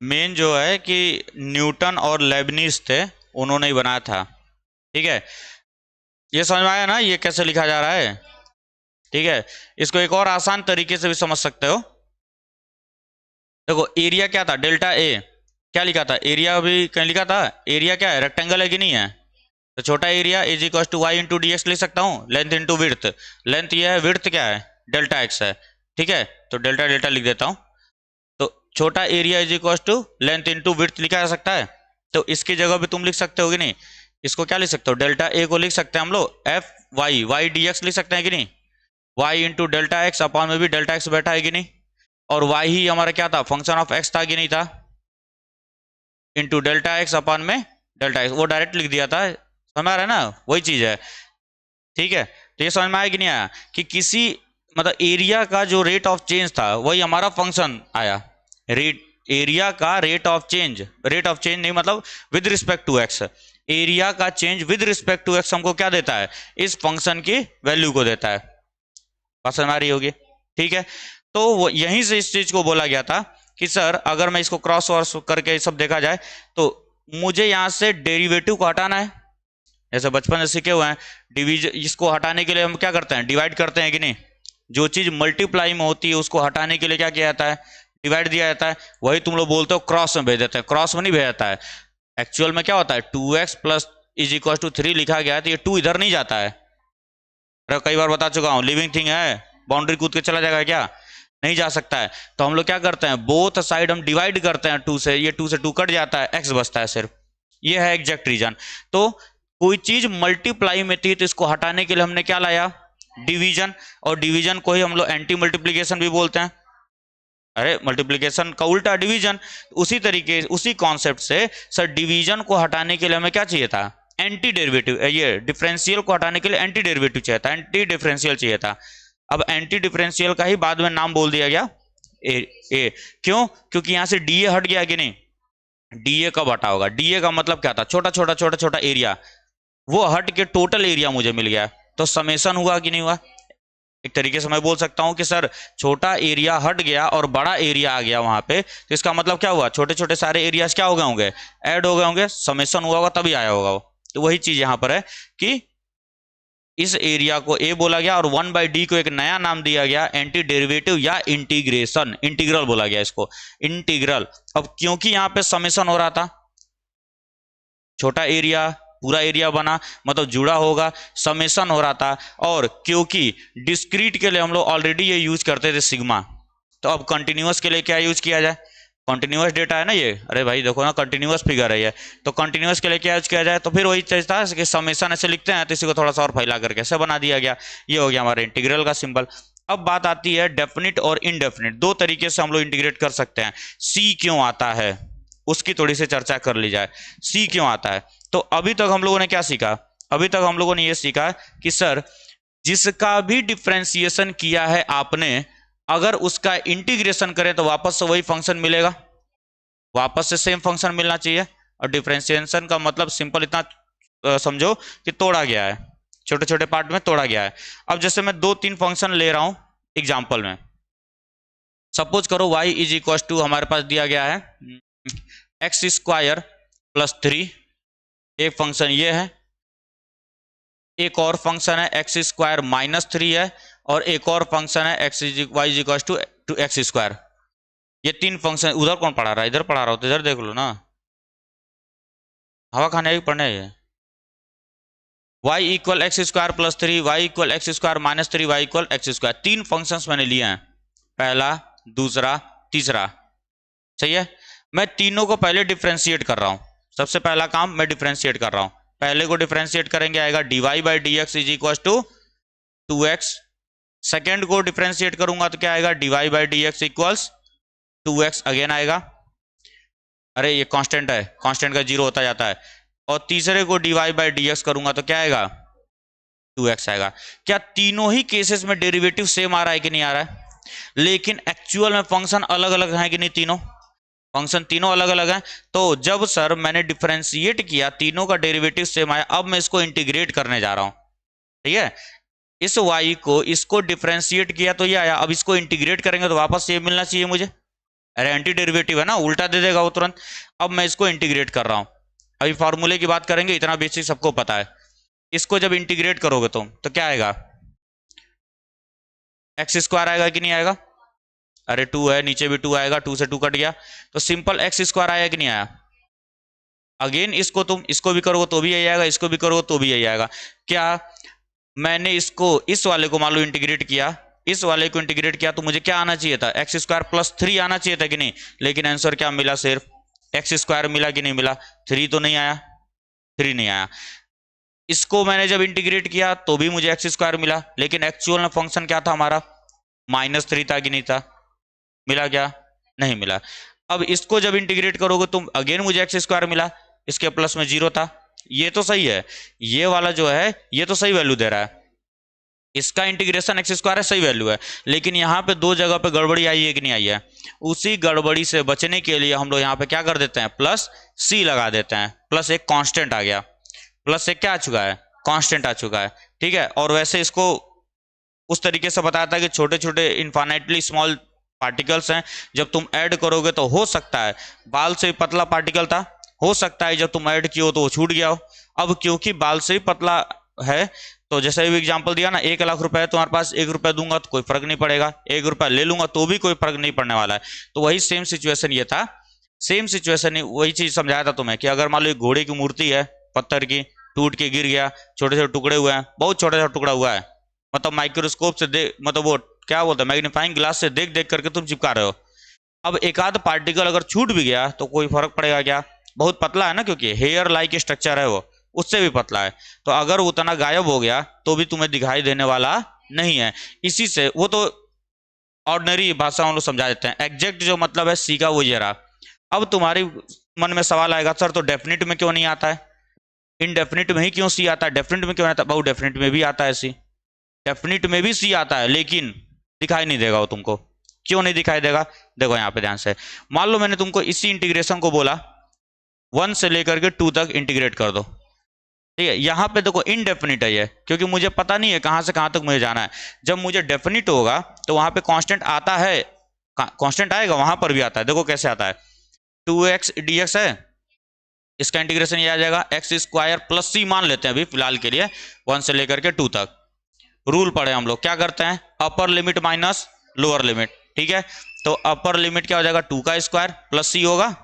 मेन जो है कि न्यूटन और लेबनीज थे, उन्होंने ही बनाया था। ठीक है, ये समझ में आया ना ये कैसे लिखा जा रहा है? ठीक है, इसको एक और आसान तरीके से भी समझ सकते हो। देखो एरिया क्या था? Delta A. क्या लिखा था? एरिया अभी कहीं लिखा था? एरिया क्या है? रेक्टेंगल है कि नहीं है? तो छोटा area is equal to y into d x लिख सकता हूँ, लेंथ इंटू विड्थ। लेंथ ये है, विड्थ क्या है? डेल्टा एक्स है। ठीक है, तो डेल्टा डेल्टा लिख देता हूँ। तो छोटा area is equal to length into width लिखा जा सकता है। तो इसकी जगह भी तुम लिख सकते हो कि नहीं? इसको क्या लिख सकते हो? डेल्टा ए को लिख सकते हैं हम लोग एफ वाई डी एक्स लिख सकते हैं कि नहीं? Y into delta x, upon में भी डेल्टा एक्स बैठा है कि नहीं? और वाई ही हमारा क्या था? फंक्शन ऑफ एक्स था कि नहीं था? इंटू डेल्टा एक्स अपॉन में डेल्टा एक्स, वो डायरेक्ट लिख दिया था। समझ में आ रहा है ना? वही चीज है। ठीक है, तो ये समझ में आया कि नहीं आया कि किसी मतलब एरिया का जो रेट ऑफ चेंज था वही हमारा फंक्शन आया। रेट, एरिया का rate of change, rate of change नहीं मतलब with respect to x, area का change with respect to x हमको क्या देता है? इस फंक्शन की वैल्यू को देता है। बात समझ में आ रही होगी? ठीक है, तो वो यहीं से इस चीज को बोला गया था कि सर अगर मैं इसको क्रॉस वॉश करके सब देखा जाए तो मुझे यहां से डेरिवेटिव को हटाना है। जैसे बचपन से सीखे हुए हैं, डिवीजन, इसको हटाने के लिए हम क्या करते हैं? डिवाइड करते हैं कि नहीं? जो चीज मल्टीप्लाई में होती है उसको हटाने के लिए क्या किया जाता है? डिवाइड दिया जाता है। वही तुम लोग बोलते हो क्रॉस में भेज देते हैं, क्रॉस में नहीं भेज जाता है। एक्चुअल में क्या होता है? 2x plus is equal to 3 लिखा गया है तो ये 2 इधर नहीं जाता है। कई बार बता चुका हूं, लिविंग थिंग है, बाउंड्री कूद के चला जाएगा क्या? नहीं जा सकता है। तो हम लोग क्या करते हैं? बोथ साइड हम डिवाइड करते हैं 2 से, ये 2 से 2 कट जाता है, x बचता है सिर्फ। ये है एग्जैक्ट रीजन। तो कोई चीज मल्टीप्लाई में थी तो इसको हटाने के लिए हमने क्या लाया? डिवीजन। और डिवीजन को ही हम लोग एंटी मल्टीप्लीकेशन भी बोलते हैं। अरे मल्टीप्लीकेशन का उल्टा डिवीजन। उसी तरीके, उसी कॉन्सेप्ट से सर डिवीजन को हटाने के लिए हमें क्या चाहिए था? Anti derivative. ये डिफरेंशियल को हटाने के लिए एंटी डेरिवेटिव चाहिए था, एंटी डिफरेंशियल चाहिए था। अब एंटी डिफरेंशियल का ही बाद में नाम बोल दिया गया ए। क्यों? क्योंकि यहां से डीए हट गया कि नहीं? डीए कब हटा होगा? डीए का मतलब क्या था? छोटा छोटा छोटा छोटा एरिया, वो हट के टोटल एरिया मुझे मिल गया, तो समेशन हुआ कि नहीं हुआ? एक तरीके से मैं बोल सकता हूं कि सर छोटा एरिया हट गया और बड़ा एरिया आ गया वहां पे, तो इसका मतलब क्या हुआ? छोटे छोटे सारे एरियाज क्या हो गए होंगे? ऐड हो गए होंगे, समेशन हुआ होगा तभी आया होगा वो। तो वही चीज यहां पर है कि इस एरिया को ए बोला गया और 1/d को एक नया नाम दिया गया, एंटी डेरिवेटिव या इंटीग्रेशन, इंटीग्रल बोला गया इसको, इंटीग्रल। अब क्योंकि यहां पे समेशन हो रहा था, छोटा एरिया पूरा एरिया बना मतलब जुड़ा होगा, समेशन हो रहा था। और क्योंकि डिस्क्रीट के लिए हम लोग ऑलरेडी ये यूज करते थे सिग्मा, तो अब कंटिन्यूअस के लिए क्या यूज किया जाए, कंटिन्यूअस डेटा है ना ये, अरे भाई देखो ना कंटिन्यूअस फिगर है ये, तो कंटिन्यूअस के लिए क्या यूज किया जाए, तो फिर वही चीज था कि समेशन ऐसे लिखते हैं, तो इसी को थोड़ा सा और फैला करके ऐसे बना दिया गया, ये हो गया हमारा इंटीग्रल का सिंबल। अब बात आती है डेफिनिट और इनडेफिनिट, दो तरीके से हम लोग इंटीग्रेट कर सकते हैं। सी क्यों आता है उसकी थोड़ी सी चर्चा कर ली जाए। सी क्यों आता है, तो अभी तक हम लोगों ने क्या सीखा, अभी तक हम लोगों ने ये सीखा कि सर जिसका भी डिफ्रेंसिएशन किया है आपने, अगर उसका इंटीग्रेशन करें तो वापस से वही फंक्शन मिलेगा, वापस से सेम फंक्शन मिलना चाहिए। और डिफ्रेंसिएशन का मतलब सिंपल इतना समझो कि तोड़ा गया है, छोटे छोटे पार्ट में तोड़ा गया है। अब जैसे मैं दो तीन फंक्शन ले रहा हूं एग्जाम्पल में, सपोज करो y इज इक्वल टू हमारे पास दिया गया है एक्स स्क्वायर प्लस 3, एक फंक्शन ये है, एक और फंक्शन है एक्स स्क्वायर माइनस 3 है, और एक और फंक्शन है x y is equal to x square. ये तीन फंक्शन, उधर कौन पढ़ा रहा है, इधर पढ़ा रहा हो तो इधर देख लो ना, हवा खाने भी पढ़ने है। y equal x square plus 3, y equal x square minus 3, y equal x square, तीन फंक्शंस मैंने लिए हैं, पहला दूसरा तीसरा, सही है। मैं तीनों को पहले डिफ्रेंशिएट कर रहा हूं, सबसे पहला काम मैं डिफ्रेंशिएट कर रहा हूं, पहले को डिफ्रेंशिएट करेंगे आएगा dy by d x is equal to 2x, second को डिफ्रेंशिएट करूंगा तो क्या आएगा dy by d x equals 2x again आएगा, अरे ये कांस्टेंट है, कांस्टेंट का जीरो होता जाता है, और तीसरे को dy बाई डी एक्स करूंगा तो क्या आएगा 2x आएगा। क्या तीनों ही केसेस में डेरिवेटिव सेम आ रहा है कि नहीं आ रहा है, लेकिन एक्चुअल में फंक्शन अलग अलग है कि नहीं, तीनों फंक्शन तीनों अलग अलग हैं। तो जब सर मैंने डिफरेंशिएट किया तीनों का डेरिवेटिव सेम आया, अब मैं इसको इंटीग्रेट करने जा रहा हूं, ठीक है, इस y को इसको डिफरेंशिएट किया तो ये आया, अब इसको इंटीग्रेट करेंगे तो वापस ये मिलना चाहिए मुझे, अरे एंटी डेरिवेटिव है ना, उल्टा दे देगा वो तुरंत। अब मैं इसको इंटीग्रेट कर रहा हूं, अभी फॉर्मूले की बात करेंगे, इतना बेसिक सबको पता है। इसको जब इंटीग्रेट करोगे तुम तो क्या आएगा, एक्स स्क्वायर आएगा कि नहीं आएगा, अरे 2 है नीचे भी 2 आएगा, 2 से 2 कट गया, तो सिंपल एक्स स्क्वायर आया कि नहीं आया। अगेन इसको तुम इसको भी करोगे तो भी यही आएगा, इसको भी करोगे तो भी यही आएगा। क्या मैंने इसको इस वाले को मान लो इंटीग्रेट किया, इस वाले को इंटीग्रेट किया तो मुझे क्या आना चाहिए था, एक्स स्क्वायर प्लस 3 आना चाहिए था कि नहीं, लेकिन आंसर क्या मिला, सिर्फ एक्स स्क्वायर मिला कि नहीं मिला, 3 तो नहीं आया, 3 नहीं आया। इसको मैंने जब इंटीग्रेट किया तो भी मुझे एक्स स्क्वायर मिला, लेकिन एक्चुअल में फंक्शन क्या था हमारा, -3 था कि नहीं था, मिला क्या, नहीं मिला। अब इसको जब इंटीग्रेट करोगे तुम अगेन मुझे एक्स स्क्वायर मिला, इसके प्लस में 0 था, ये तो सही है, ये वाला जो है ये तो सही वैल्यू दे रहा है, इसका इंटीग्रेशन एक्स स्क्वायर है, सही वैल्यू है, लेकिन यहाँ पे दो जगह पे गड़बड़ी आई है कि नहीं आई है, उसी गड़बड़ी से बचने के लिए हम लोग यहाँ पे क्या कर देते हैं, प्लस सी लगा देते हैं, प्लस एक कांस्टेंट आ गया, प्लस एक क्या आ चुका है, कांस्टेंट आ चुका है, ठीक है। और वैसे इसको उस तरीके से बताया था कि छोटे छोटे इन्फाइनाइटली स्मॉल पार्टिकल्स हैं, जब तुम ऐड करोगे तो हो सकता है बाल से पतला पार्टिकल था, हो सकता है जब तुम ऐड किए हो तो वो छूट गया हो। अब क्योंकि बाल से ही पतला है, तो जैसे भी एग्जांपल दिया ना, 1 लाख रुपए है तुम्हारे पास, 1 रुपया दूंगा तो कोई फर्क नहीं पड़ेगा, 1 रुपया ले लूंगा तो भी कोई फर्क नहीं पड़ने वाला है। तो वही सेम सिचुएशन ये था, सेम सिचुएशन वही चीज समझाया था तुम्हें कि अगर मान लो एक घोड़े की मूर्ति है पत्थर की, टूट के गिर गया, छोटे छोटे टुकड़े हुए हैं, बहुत छोटा छोटा टुकड़ा हुआ है, मतलब माइक्रोस्कोप से देख, मतलब वो क्या बोलते हैं मैग्नीफाइंग ग्लास से देख देख करके तुम चिपका रहे हो। अब एक आध पार्टिकल अगर छूट भी गया तो कोई फर्क पड़ेगा क्या, बहुत पतला है ना, क्योंकि हेयर लाइक स्ट्रक्चर है वो, उससे भी पतला है, तो अगर उतना गायब हो गया तो भी तुम्हें दिखाई देने वाला नहीं है। इसी से वो तो ऑर्डिनरी भाषा हम लोग समझा देते हैं, एग्जैक्ट जो मतलब है सी का वो ये रहा। अब तुम्हारी मन में सवाल आएगा सर तो डेफिनेट में क्यों नहीं आता है, इनडेफिनिट में ही क्यों सी आता है, डेफिनेट में क्यों नहीं आता, बहुत डेफिनेट में भी आता है सी, डेफिनिट में भी सी आता है, लेकिन दिखाई नहीं देगा वो तुमको, क्यों नहीं दिखाई देगा, देखो यहाँ पे ध्यान से, मान लो मैंने तुमको इसी इंटीग्रेशन को बोला 1 से लेकर के 2 तक इंटीग्रेट कर दो, ठीक है, यहाँ पे देखो इनडेफिनिट है ये, क्योंकि मुझे पता नहीं है कहाँ से कहाँ तक मुझे जाना है। जब मुझे डेफिनिट होगा तो वहां पे कांस्टेंट आता है, कांस्टेंट आएगा, वहां पर भी आता है, देखो कैसे आता है, 2x dx है, इसका इंटीग्रेशन ये आ जाएगा एक्स स्क्वायर प्लस सी, मान लेते हैं अभी फिलहाल के लिए 1 से लेकर के 2 तक। रूल पढ़े हम लोग, क्या करते हैं, upper limit minus lower limit, ठीक है, तो अपर लिमिट क्या हो जाएगा 2 का स्क्वायर प्लस सी होगा,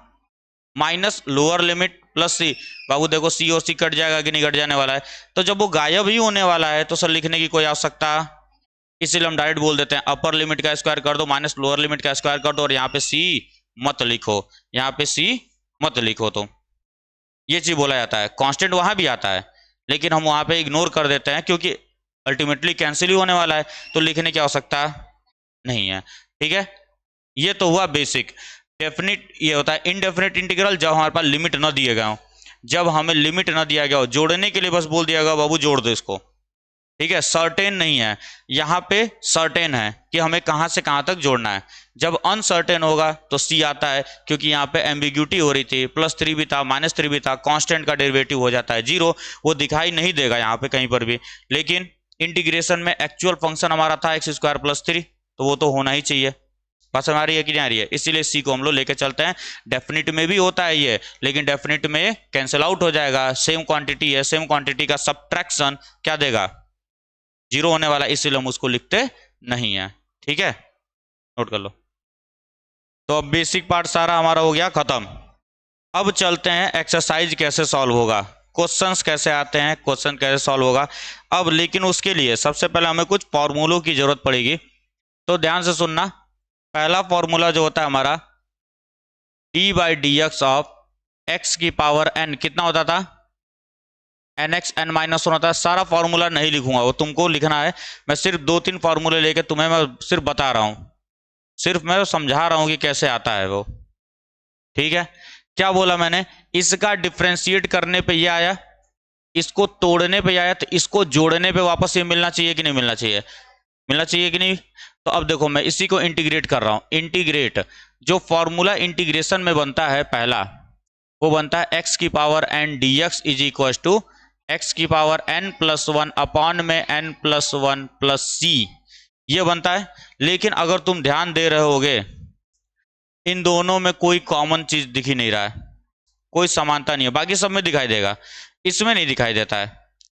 माइनस लोअर लिमिट प्लस सी, बाबू देखो सी और सी कट जाएगा कि नहीं कट जाने वाला है, तो जब वो गायब ही होने वाला है तो सर लिखने की कोई आवश्यकता इसीलिए हम डायरेक्ट बोल देते हैं अपर लिमिट का स्क्वायर कर दो माइनस लोअर लिमिट का स्क्वायर कर दो और यहाँ पे सी मत लिखो, यहाँ पे सी मत लिखो। तो ये चीज बोला जाता है। कांस्टेंट वहां भी आता है लेकिन हम वहां पे इग्नोर कर देते हैं क्योंकि अल्टीमेटली कैंसिल ही होने वाला है, तो लिखने की आवश्यकता नहीं है। ठीक है, ये तो हुआ बेसिक। डेफिनिट ये होता है इनडेफिनिट इंटीग्रल, जब हमारे पास लिमिट न दिए गए हो, जब हमें लिमिट न दिया गया हो, जोड़ने के लिए बस बोल दिया गया बाबू जोड़ दो इसको। ठीक है, सर्टेन नहीं है, यहाँ पे सर्टेन है कि हमें कहां से कहां तक जोड़ना है। जब अनसर्टेन होगा तो सी आता है क्योंकि यहाँ पे एम्बिग्यूटी हो रही थी, +3 भी था -3 भी था, कांस्टेंट का डेरिवेटिव हो जाता है 0, वो दिखाई नहीं देगा यहाँ पे कहीं पर भी। लेकिन इंटीग्रेशन में एक्चुअल फंक्शन हमारा था x² + 3, तो वो तो होना ही चाहिए। बात समझ आ रही है कि नहीं आ रही है? इसीलिए सी को हम लोग लेके चलते हैं। डेफिनिट में भी होता है ये, लेकिन डेफिनिट में कैंसिल आउट हो जाएगा, सेम क्वांटिटी है, सेम क्वांटिटी का सब्ट्रैक्शन क्या देगा, 0 होने वाला, इसीलिए हम उसको लिखते नहीं है। ठीक है, नोट कर लो। तो अब बेसिक पार्ट सारा हमारा हो गया खत्म। अब चलते हैं एक्सरसाइज कैसे सॉल्व होगा, क्वेश्चंस कैसे आते हैं, क्वेश्चन कैसे सॉल्व होगा। अब लेकिन उसके लिए सबसे पहले हमें कुछ फॉर्मूलों की जरूरत पड़ेगी, तो ध्यान से सुनना। पहला फॉर्मूला जो होता है हमारा d/dx ऑफ x की पावर n कितना होता था, nx n-1 होता है। सारा फॉर्मूला नहीं लिखूंगा, वो तुमको लिखना है। मैं सिर्फ 2-3 फॉर्मूले लेके तुम्हें मैं सिर्फ बता रहा हूं, सिर्फ मैं समझा रहा हूं कि कैसे आता है वो। ठीक है, क्या बोला मैंने, इसका डिफ्रेंशिएट करने पे ये आया, इसको तोड़ने पे आया, तो इसको जोड़ने पे वापस ये मिलना चाहिए कि नहीं मिलना चाहिए, मिलना चाहिए कि नहीं। तो अब देखो मैं इसी को इंटीग्रेट कर रहा हूं। इंटीग्रेट, जो फॉर्मूला इंटीग्रेशन में बनता है पहला, वो बनता है x की power n dx is equal to x की पावर n+1 अपॉन में n+1 प्लस c, ये बनता है। लेकिन अगर तुम ध्यान दे रहे होगे, इन दोनों में कोई कॉमन चीज दिख ही नहीं रहा है, कोई समानता नहीं है। बाकी सब में दिखाई देगा, इसमें नहीं दिखाई देता है।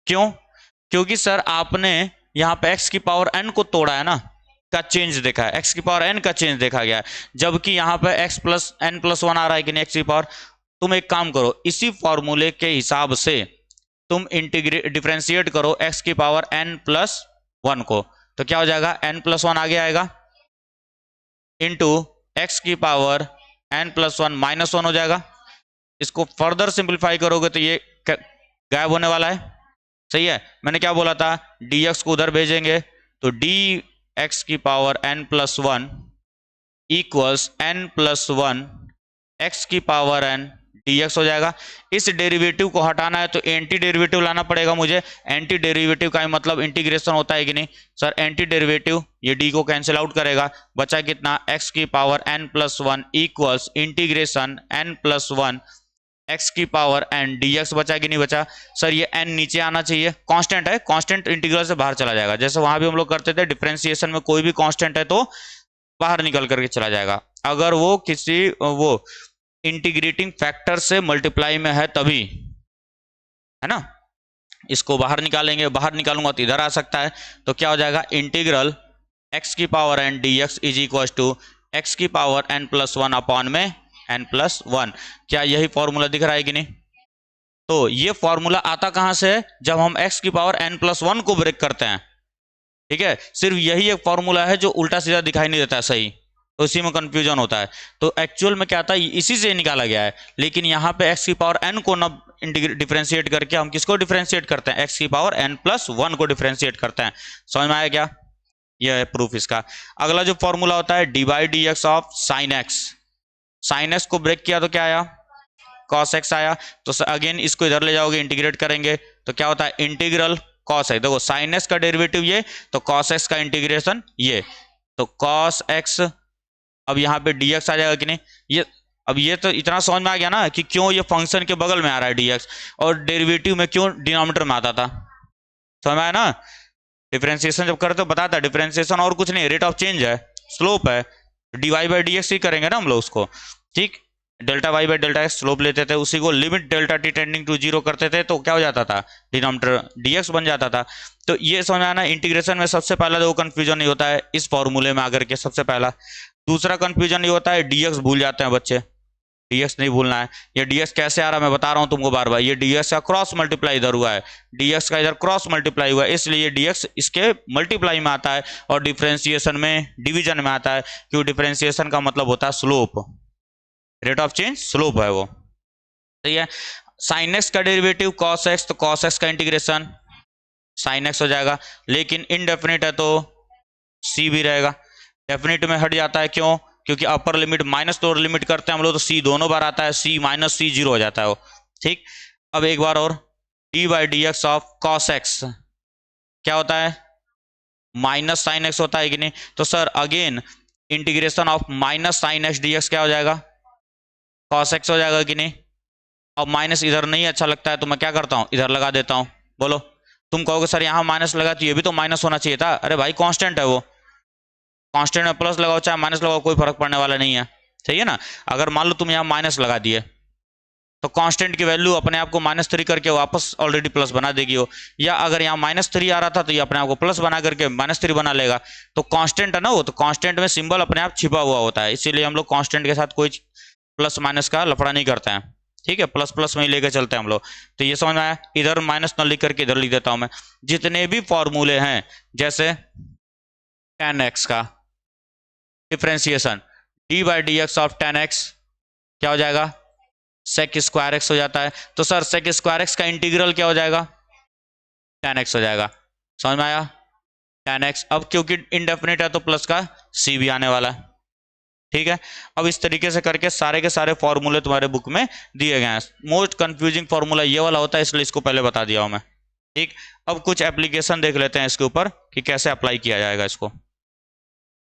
क्यों? क्योंकि सर आपने यहाँ पे x की पावर n को तोड़ा है ना, का चेंज देखा है, x की पावर n का चेंज देखा गया है, जबकि यहाँ पे x + n+1 आ रहा है कि नहीं x की पावर। तुम एक काम करो, इसी फॉर्मूले के हिसाब से तुम डिफ्रेंशिएट करो x की पावर n+1 को, तो क्या हो जाएगा, n+1 आगे आएगा इंटू x की पावर n+1 -1 हो जाएगा। इसको फर्दर सिंप्लीफाई करोगे तो ये गायब होने वाला है। सही है, मैंने क्या बोला था, dx को उधर भेजेंगे तो dx की power n+1 equals n+1 x की पावर n dx हो जाएगा। इस डेरिवेटिव को हटाना है तो एंटी डेरिवेटिव लाना पड़ेगा मुझे। एंटी डेरिवेटिव का मतलब इंटीग्रेशन होता है कि नहीं सर, एंटी डेरिवेटिव ये d को कैंसिल आउट करेगा, बचा कितना, x की power n+1 equals integration n+1 x की पावर n dx, बचा कि नहीं बचा सर, ये n नीचे आना चाहिए, कांस्टेंट है, कांस्टेंट इंटीग्रल से बाहर चला जाएगा। जैसे वहां भी हम लोग करते थे, डिफरेंशिएशन में कोई भी कांस्टेंट है तो बाहर निकल करके चला जाएगा, अगर वो किसी वो इंटीग्रेटिंग फैक्टर से मल्टीप्लाई में है तभी, है ना। इसको बाहर निकालेंगे, बाहर निकालूंगा तो इधर आ सकता है, तो क्या हो जाएगा, इंटीग्रल x की power n dx is equal to x की पावर n+1 अपॉन में n+1। क्या यही फॉर्मूला दिख रहा है कि नहीं? तो ये फॉर्मूला आता कहां से है, जब हम x की पावर n+1 को ब्रेक करते हैं। ठीक है, सिर्फ यही एक फॉर्मूला है जो उल्टा सीधा दिखाई नहीं देता है सही, तो इसी में कंफ्यूजन होता है। तो एक्चुअल में क्या था, इसी से निकाला गया है, लेकिन यहाँ पे x की पावर n को न डिफ्रेंशिएट करके हम किसको डिफ्रेंशिएट करते हैं, x की पावर n+1 को डिफ्रेंशिएट करते हैं। समझ में आया क्या? यह है प्रूफ इसका। अगला जो फॉर्मूला होता है d/dx of sine x, sine x को ब्रेक किया तो क्या आया, cos x आया। तो अगेन इसको इधर ले जाओगे, इंटीग्रेट करेंगे तो क्या होता है, इंटीग्रल cos x, देखो साइन x का डेरिवेटिव ये, तो cos x का इंटीग्रेशन ये, तो cos x, अब यहाँ पे dx आ जाएगा कि नहीं। ये अब ये तो इतना समझ में आ गया ना कि क्यों ये फंक्शन के बगल में आ रहा है dx, और डेरिवेटिव में क्यों डिनोमिनेटर में आता था, समझ में आया ना। डिफरेंशिएशन जब करते हो बताता है, डिफरेंशिएशन और कुछ नहीं, रेट ऑफ चेंज है, स्लोप है, dy/dx ही करेंगे ना हम लोग उसको। ठीक, Δy/Δx स्लोप लेते थे, उसी को लिमिट Δt टेंडिंग टू 0 करते थे, तो क्या हो जाता था, डिनोमिनेटर dx बन जाता था। तो ये समझ आना, इंटीग्रेशन में सबसे पहला जो कंफ्यूजन नहीं होता है इस फॉर्मूले में आकर के, सबसे पहला। दूसरा कंफ्यूजन ये होता है, dx भूल जाते हैं बच्चे, dx नहीं भूलना है। ये dx कैसे आ रहा है मैं बता रहा हूं तुमको बार बार, ये dx का क्रॉस मल्टीप्लाई इधर हुआ है, dx का इधर क्रॉस मल्टीप्लाई हुआ है, इसलिए ये dx इसके मल्टीप्लाई में आता है और डिफरेंशिएशन में डिवीजन में आता है, क्यों डिफरेंशिएशन का मतलब होता है slope, rate of change slope है वो। सही है। साइन एक्स का डेरिवेटिव कॉस एक्स, तो कॉस एक्स का इंटीग्रेशन साइन एक्स हो जाएगा, लेकिन इनडेफिनिट है तो सी भी रहेगा, डेफिनिट में हट जाता है, क्यों? क्योंकि upper limit minus lower limit करते हैं हम लोग तो सी दोनों बार आता है, सी माइनस सी जीरो हो जाता है वो। ठीक, अब एक बार और, D by d x of cos x क्या होता है? माइनस साइन एक्स होता है कि नहीं? तो sir again integration of minus sine x d x क्या हो जाएगा? कॉस एक्स हो जाएगा कि नहीं? अब माइनस इधर नहीं अच्छा लगता है तो मैं क्या करता हूं, इधर लगा देता हूं। बोलो, तुम कहोगे सर यहां माइनस लगा तो ये भी तो माइनस होना चाहिए था। अरे भाई कांस्टेंट है वो, कांस्टेंट में प्लस लगाओ चाहे माइनस लगाओ कोई फर्क पड़ने वाला नहीं है। सही है ना? अगर मान लो तुम यहाँ माइनस लगा दिए तो कांस्टेंट की वैल्यू अपने आप को -3 करके वापस ऑलरेडी प्लस बना देगी वो, या अगर यहाँ -3 आ रहा था तो ये अपने आप को प्लस बना करके -3 बना लेगा। तो कांस्टेंट है ना वो, तो कांस्टेंट में सिंबल अपने आप छिपा हुआ होता है, इसीलिए हम लोग कांस्टेंट के साथ कोई प्लस माइनस का लफड़ा नहीं करते हैं। ठीक है, प्लस प्लस में ही लेके चलते हैं हम लोग। तो ये समझ में आया? इधर माइनस न लिख करके इधर लिख देता हूं मैं। जितने भी फॉर्मूले हैं जैसे tan x का differentiation D by d x of tan x क्या हो जाएगा? सेक स्क्वायर एक्स हो जाता है। तो सर सेक स्क्वायर एक्स का इंटीग्रल क्या हो जाएगा? tan x हो जाएगा। समझ में आया? tan x, अब क्योंकि इंडेफिनिट है तो प्लस का c भी आने वाला है। ठीक है, अब इस तरीके से करके सारे के सारे फॉर्मूले तुम्हारे बुक में दिए गए हैं। मोस्ट कंफ्यूजिंग फॉर्मूला ये वाला होता है, इसलिए इसको पहले बता दिया हूं मैं। ठीक, अब कुछ एप्लीकेशन देख लेते हैं इसके ऊपर कि कैसे अप्लाई किया जाएगा इसको।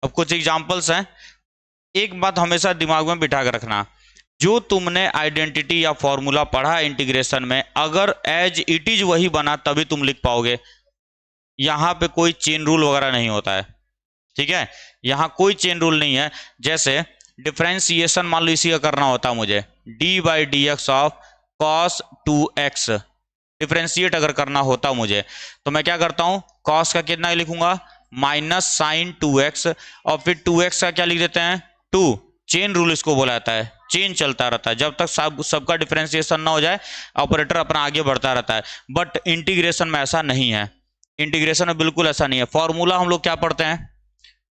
अब कुछ एग्जांपल्स हैं। एक बात हमेशा दिमाग में बिठा कर रखना, जो तुमने आइडेंटिटी या फॉर्मूला पढ़ा इंटीग्रेशन में, अगर एज इट इज वही बना तभी तुम लिख पाओगे। यहां पे कोई चेन रूल वगैरह नहीं होता है। ठीक है, यहां कोई चेन रूल नहीं है। जैसे डिफरेंशिएशन मान लो इसी का करना होता मुझे, D by d x of cos 2x differentiate अगर करना होता मुझे, तो मैं क्या करता हूं, कॉस का कितना लिखूंगा? माइनस साइन 2x, और फिर 2x का क्या लिख देते हैं? 2। चेन रूल इसको बोला जाता है, चेन चलता रहता है जब तक सबका डिफरेंशिएशन ना हो जाए, ऑपरेटर अपना आगे बढ़ता रहता है। बट इंटीग्रेशन में ऐसा नहीं है, इंटीग्रेशन में बिल्कुल ऐसा नहीं है। फॉर्मूला हम लोग क्या पढ़ते हैं?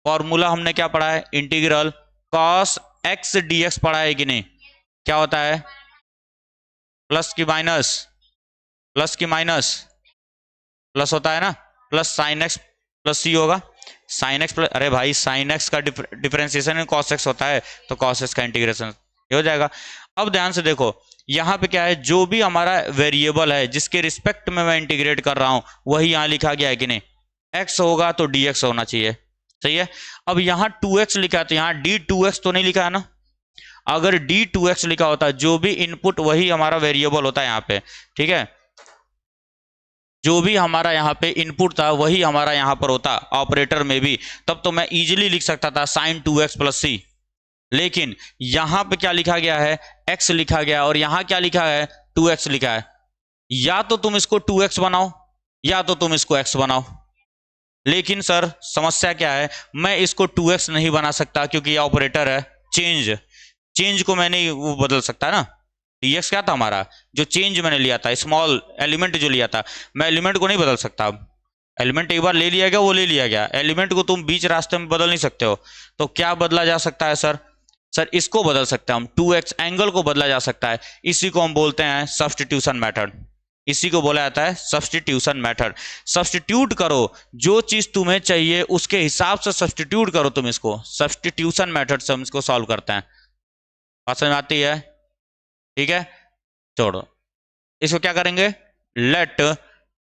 फॉर्मूला हमने क्या पढ़ा है? Integral cos x d x पढ़ा है कि नहीं? क्या होता है? प्लस की माइनस, प्लस की माइनस प्लस होता है ना, प्लस साइन एक्स प्लस सी होगा, साइन एक्स प्लस, अरे भाई साइन एक्स का डिफरेंशिएशन में कॉस एक्स होता है तो कॉस एक्स का इंटीग्रेशन ये हो जाएगा। अब ध्यान से देखो, यहां पे क्या है, जो भी हमारा वेरिएबल है जिसके रिस्पेक्ट में मैं इंटीग्रेट कर रहा हूं वही यहां लिखा गया है कि नहीं? एक्स होगा तो डी एक्स होना चाहिए। सही है। अब यहां 2x लिखा है तो यहां d2x तो नहीं लिखा है ना? अगर d2x लिखा होता, जो भी इनपुट वही हमारा वेरिएबल होता है यहाँ पे। ठीक है, जो भी हमारा यहाँ पे इनपुट था वही हमारा यहाँ पर होता ऑपरेटर में भी, तब तो मैं इजीली लिख सकता था साइन 2x प्लस सी। लेकिन यहां पे क्या लिखा गया है? x लिखा गया, और यहां क्या लिखा है? 2x लिखा है। या तो तुम इसको 2x बनाओ या तो तुम इसको x बनाओ। लेकिन सर समस्या क्या है, मैं इसको 2x नहीं बना सकता क्योंकि ये ऑपरेटर है चेंज, चेंज को मैंने वो बदल सकता है ना। dx क्या था हमारा? जो चेंज मैंने लिया था, स्मॉल एलिमेंट जो लिया था, मैं एलिमेंट को नहीं बदल सकता। अब एलिमेंट एक बार ले लिया गया, वो ले लिया गया, एलिमेंट को तुम बीच रास्ते में बदल नहीं सकते हो। तो क्या बदला जा सकता है सर? सर इसको बदल सकते हैं हम, 2x एंगल को बदला जा सकता है। इसी को हम बोलते हैं सब्स्टिट्यूशन मेथड, इसी को बोला जाता है सब्स्टिट्यूशन मेथड। सब्स्टिट्यूट करो, जो चीज तुम्हें चाहिए उसके हिसाब से सब्स्टिट्यूट करो तुम इसको, सब्स्टिट्यूशन मेथड से हम इसको सॉल्व करते हैं। बात समझ में आती है? ठीक है, छोड़ो इसको, क्या करेंगे? लेट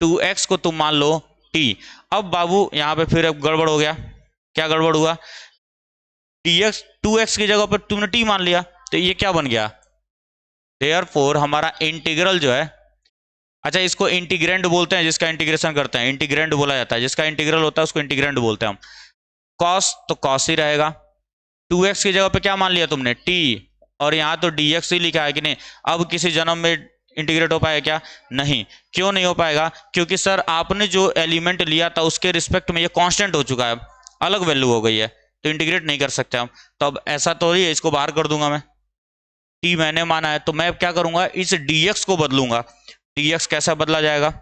2x को तुम मान लो t। अब बाबू यहां पे फिर अब गड़बड़ हो गया। क्या गड़बड़ हुआ? dx 2x की जगह पर तुमने t मान लिया, तो ये क्या बन गया? देयरफॉर हमारा इंटीग्रल जो है, अच्छा इसको इंटीग्रेंड बोलते हैं, जिसका इंटीग्रेशन करते हैं इंटीग्रेंड बोला जाता है, जिसका इंटीग्रल होता है उसको इंटीग्रेंड बोलते हैं हम। कॉस तो कॉस ही रहेगा, 2x की जगह पे क्या मान लिया तुमने? t, और यहां तो dx ही लिखा है कि नहीं? अब किसी जन्म में इंटीग्रेट हो पाएगा क्या? नहीं। क्यों नहीं हो पाएगा? क्योंकि सर आपने जो एलिमेंट लिया था उसके रिस्पेक्ट में ये कांस्टेंट हो चुका है, अलग वैल्यू हो गई है, तो इंटीग्रेट नहीं कर सकते हम। तो अब ऐसा तो ही है, इसको बाहर कर दूंगा मैं। टी मैंने माना है, तो मैं क्या करूंगा, इस dx को बदलूंगा। dx कैसे बदला जाएगा,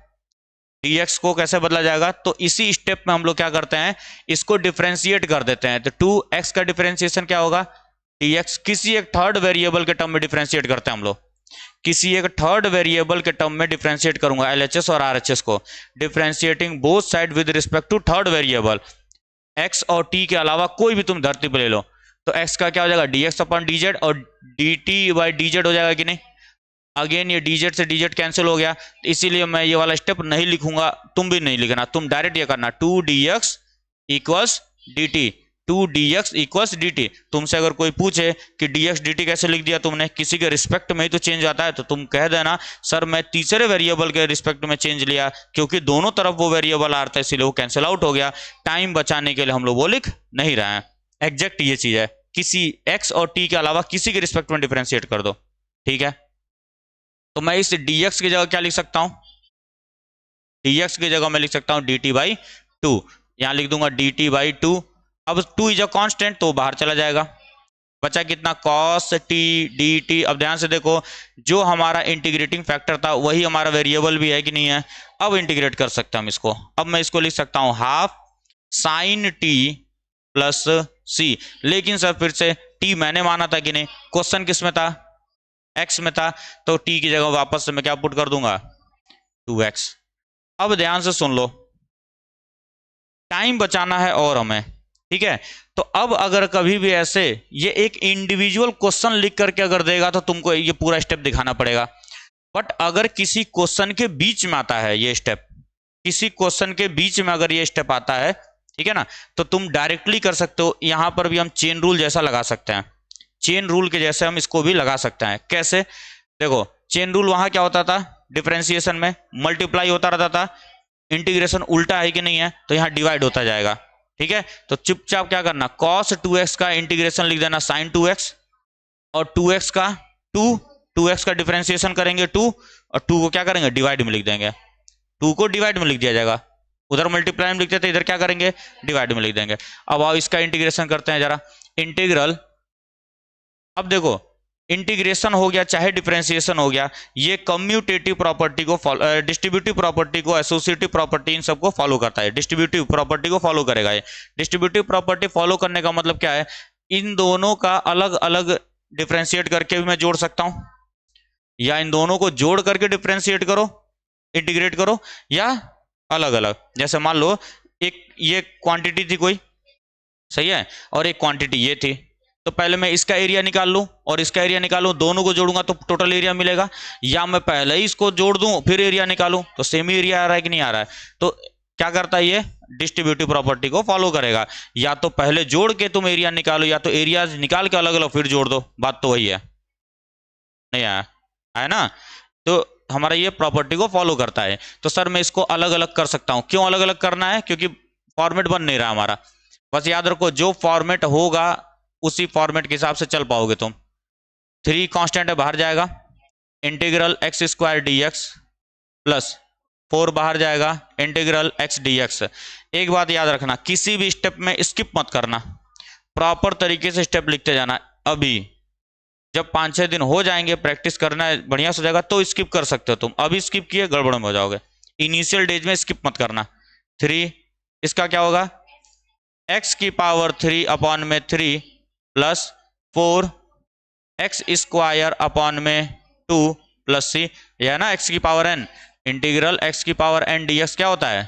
dx को कैसे बदला जाएगा, तो इसी स्टेप में हम लोग क्या करते हैं, इसको डिफरेंशिएट कर देते हैं। तो 2x का डिफरेंशिएशन क्या होगा, dx किसी एक थर्ड वेरिएबल के टर्म में डिफरेंशिएट करते हैं हम लोग, किसी एक थर्ड वेरिएबल के टर्म में डिफरेंशिएट करूंगा LHS और RHS को, differentiating both side with respect to third variable, x और t के अलावा कोई भी तुम धरती पर ले लो, तो x का क्या हो जाएगा dx अपॉन dz, और dt बाई dz हो जाएगा कि नहीं। अगेन ये dz से dz कैंसिल हो गया, इसीलिए मैं ये वाला स्टेप नहीं लिखूंगा, तुम भी नहीं लिखना, तुम डायरेक्ट ये करना 2dx equals dt, 2dx equals dt। तुमसे अगर कोई पूछे कि dx dt कैसे लिख दिया तुमने, किसी के रिस्पेक्ट में ही तो चेंज आता है, तो तुम कह देना सर मैं तीसरे वेरिएबल के रिस्पेक्ट में चेंज लिया, क्योंकि दोनों तरफ वो वेरिएबल आ रहा था इसीलिए वो कैंसिल आउट हो गया। टाइम बचाने के लिए हम लोग वो लिख नहीं रहे हैं। एग्जैक्ट ये चीज है, किसी x और t के अलावा किसी के रिस्पेक्ट में डिफरेंशिएट कर दो, ठीक है। तो मैं इस dx की जगह क्या लिख सकता हूं, dx की जगह मैं लिख सकता हूं dt बाई टू, यहां लिख दूंगा dt बाई टू। अब 2 इज अ कांस्टेंट तो बाहर चला जाएगा, बचा कितना cos t dt। अब ध्यान से देखो, जो हमारा इंटीग्रेटिंग फैक्टर था वही हमारा वेरिएबल भी है कि नहीं है, अब इंटीग्रेट कर सकते हैं हम इसको। अब मैं इसको लिख सकता हूं half sine t plus c, लेकिन सर फिर से t मैंने माना था कि नहीं, क्वेश्चन किस में था, x में था, तो t की जगह वापस से मैं क्या पुट कर दूंगा 2x। अब ध्यान से सुन लो, टाइम बचाना है और हमें, ठीक है। तो अब अगर कभी भी ऐसे ये एक इंडिविजुअल क्वेश्चन लिख करके अगर देगा तो तुमको ये पूरा स्टेप दिखाना पड़ेगा, बट अगर किसी क्वेश्चन के बीच में आता है ये स्टेप, किसी क्वेश्चन के बीच में अगर ये स्टेप आता है, ठीक है ना, तो तुम डायरेक्टली कर सकते हो। यहां पर भी हम चेन रूल जैसा लगा सकते हैं, चेन रूल के जैसे हम इसको भी लगा सकते हैं। कैसे, देखो चेन रूल वहां क्या होता था, डिफरेंशिएशन में मल्टीप्लाई होता रहता था, इंटीग्रेशन उल्टा है कि नहीं है, तो यहां डिवाइड होता जाएगा, ठीक है। तो चुपचाप क्या करना, cos 2x का इंटीग्रेशन लिख देना sin 2x, और 2x का 2x का डिफरेंशिएशन करेंगे 2, और 2 को क्या करेंगे डिवाइड में लिख देंगे, 2 को डिवाइड में लिख दिया जाएगा, उधर मल्टीप्लाई में लिखते थे, इधर क्या करेंगे डिवाइड में लिख देंगे। अब आओ इसका इंटीग्रेशन करते हैं जरा, इंटीग्रल, अब देखो इंटीग्रेशन हो गया चाहे डिफरेंशिएशन हो गया, ये कम्यूटेटिव प्रॉपर्टी को डिस्ट्रीब्यूटिव प्रॉपर्टी को, एसोसिएटिव प्रॉपर्टी, इन सबको फॉलो करता है, डिस्ट्रीब्यूटिव प्रॉपर्टी को फॉलो करेगा ये। डिस्ट्रीब्यूटिव प्रॉपर्टी फॉलो करने का मतलब क्या है, इन दोनों का अलग अलग डिफरेंशिएट करके भी मैं जोड़ सकता हूं, या इन दोनों को जोड़ करके डिफरेंशिएट करो, इंटीग्रेट करो, या अलग अलग। जैसे मान लो एक ये क्वांटिटी थी कोई, सही है, और एक क्वांटिटी ये थी, तो पहले मैं इसका एरिया निकाल लूं और इसका एरिया निकालूं, दोनों को जोड़ूंगा तो टोटल एरिया मिलेगा, या मैं पहले ही इसको जोड़ दूं फिर एरिया निकालूं तो सेम ही एरिया आ रहा है कि नहीं आ रहा है। तो क्या करता है ये, डिस्ट्रीब्यूटिव प्रॉपर्टी को फॉलो करेगा, या तो पहले जोड़ के तुम एरिया निकालो, या तो एरिया निकाल के अलग अलग फिर जोड़ दो, बात तो वही है, नहीं आया है ना। तो हमारा ये प्रॉपर्टी को फॉलो करता है। तो सर मैं इसको अलग अलग कर सकता हूं, क्यों अलग अलग करना है, क्योंकि फॉर्मेट बन नहीं रहा हमारा। बस याद रखो जो फॉर्मेट होगा उसी फॉर्मेट के हिसाब से चल पाओगे तुम। 3 कांस्टेंट है बाहर जाएगा, integral x square D x plus 4 बाहर जाएगा, इंटीग्रल एक्स डी एक्स। एक बात याद रखना, किसी भी स्टेप में स्किप मत करना, प्रॉपर तरीके से स्टेप लिखते जाना। अभी जब 5-6 दिन हो जाएंगे, प्रैक्टिस करना है, बढ़िया से हो जाएगा तो स्किप कर सकते हो तुम, अभी स्किप किए गड़बड़ में हो जाओगे। इनिशियल डेज में स्किप मत करना। 3 इसका क्या होगा, एक्स की पावर 3 अपॉन में 3 प्लस 4 एक्स स्क्वायर अपॉन में 2 प्लस सी, यह है ना एक्स की पावर एन। इंटीग्रल एक्स की पावर एन डी एक्स क्या होता है,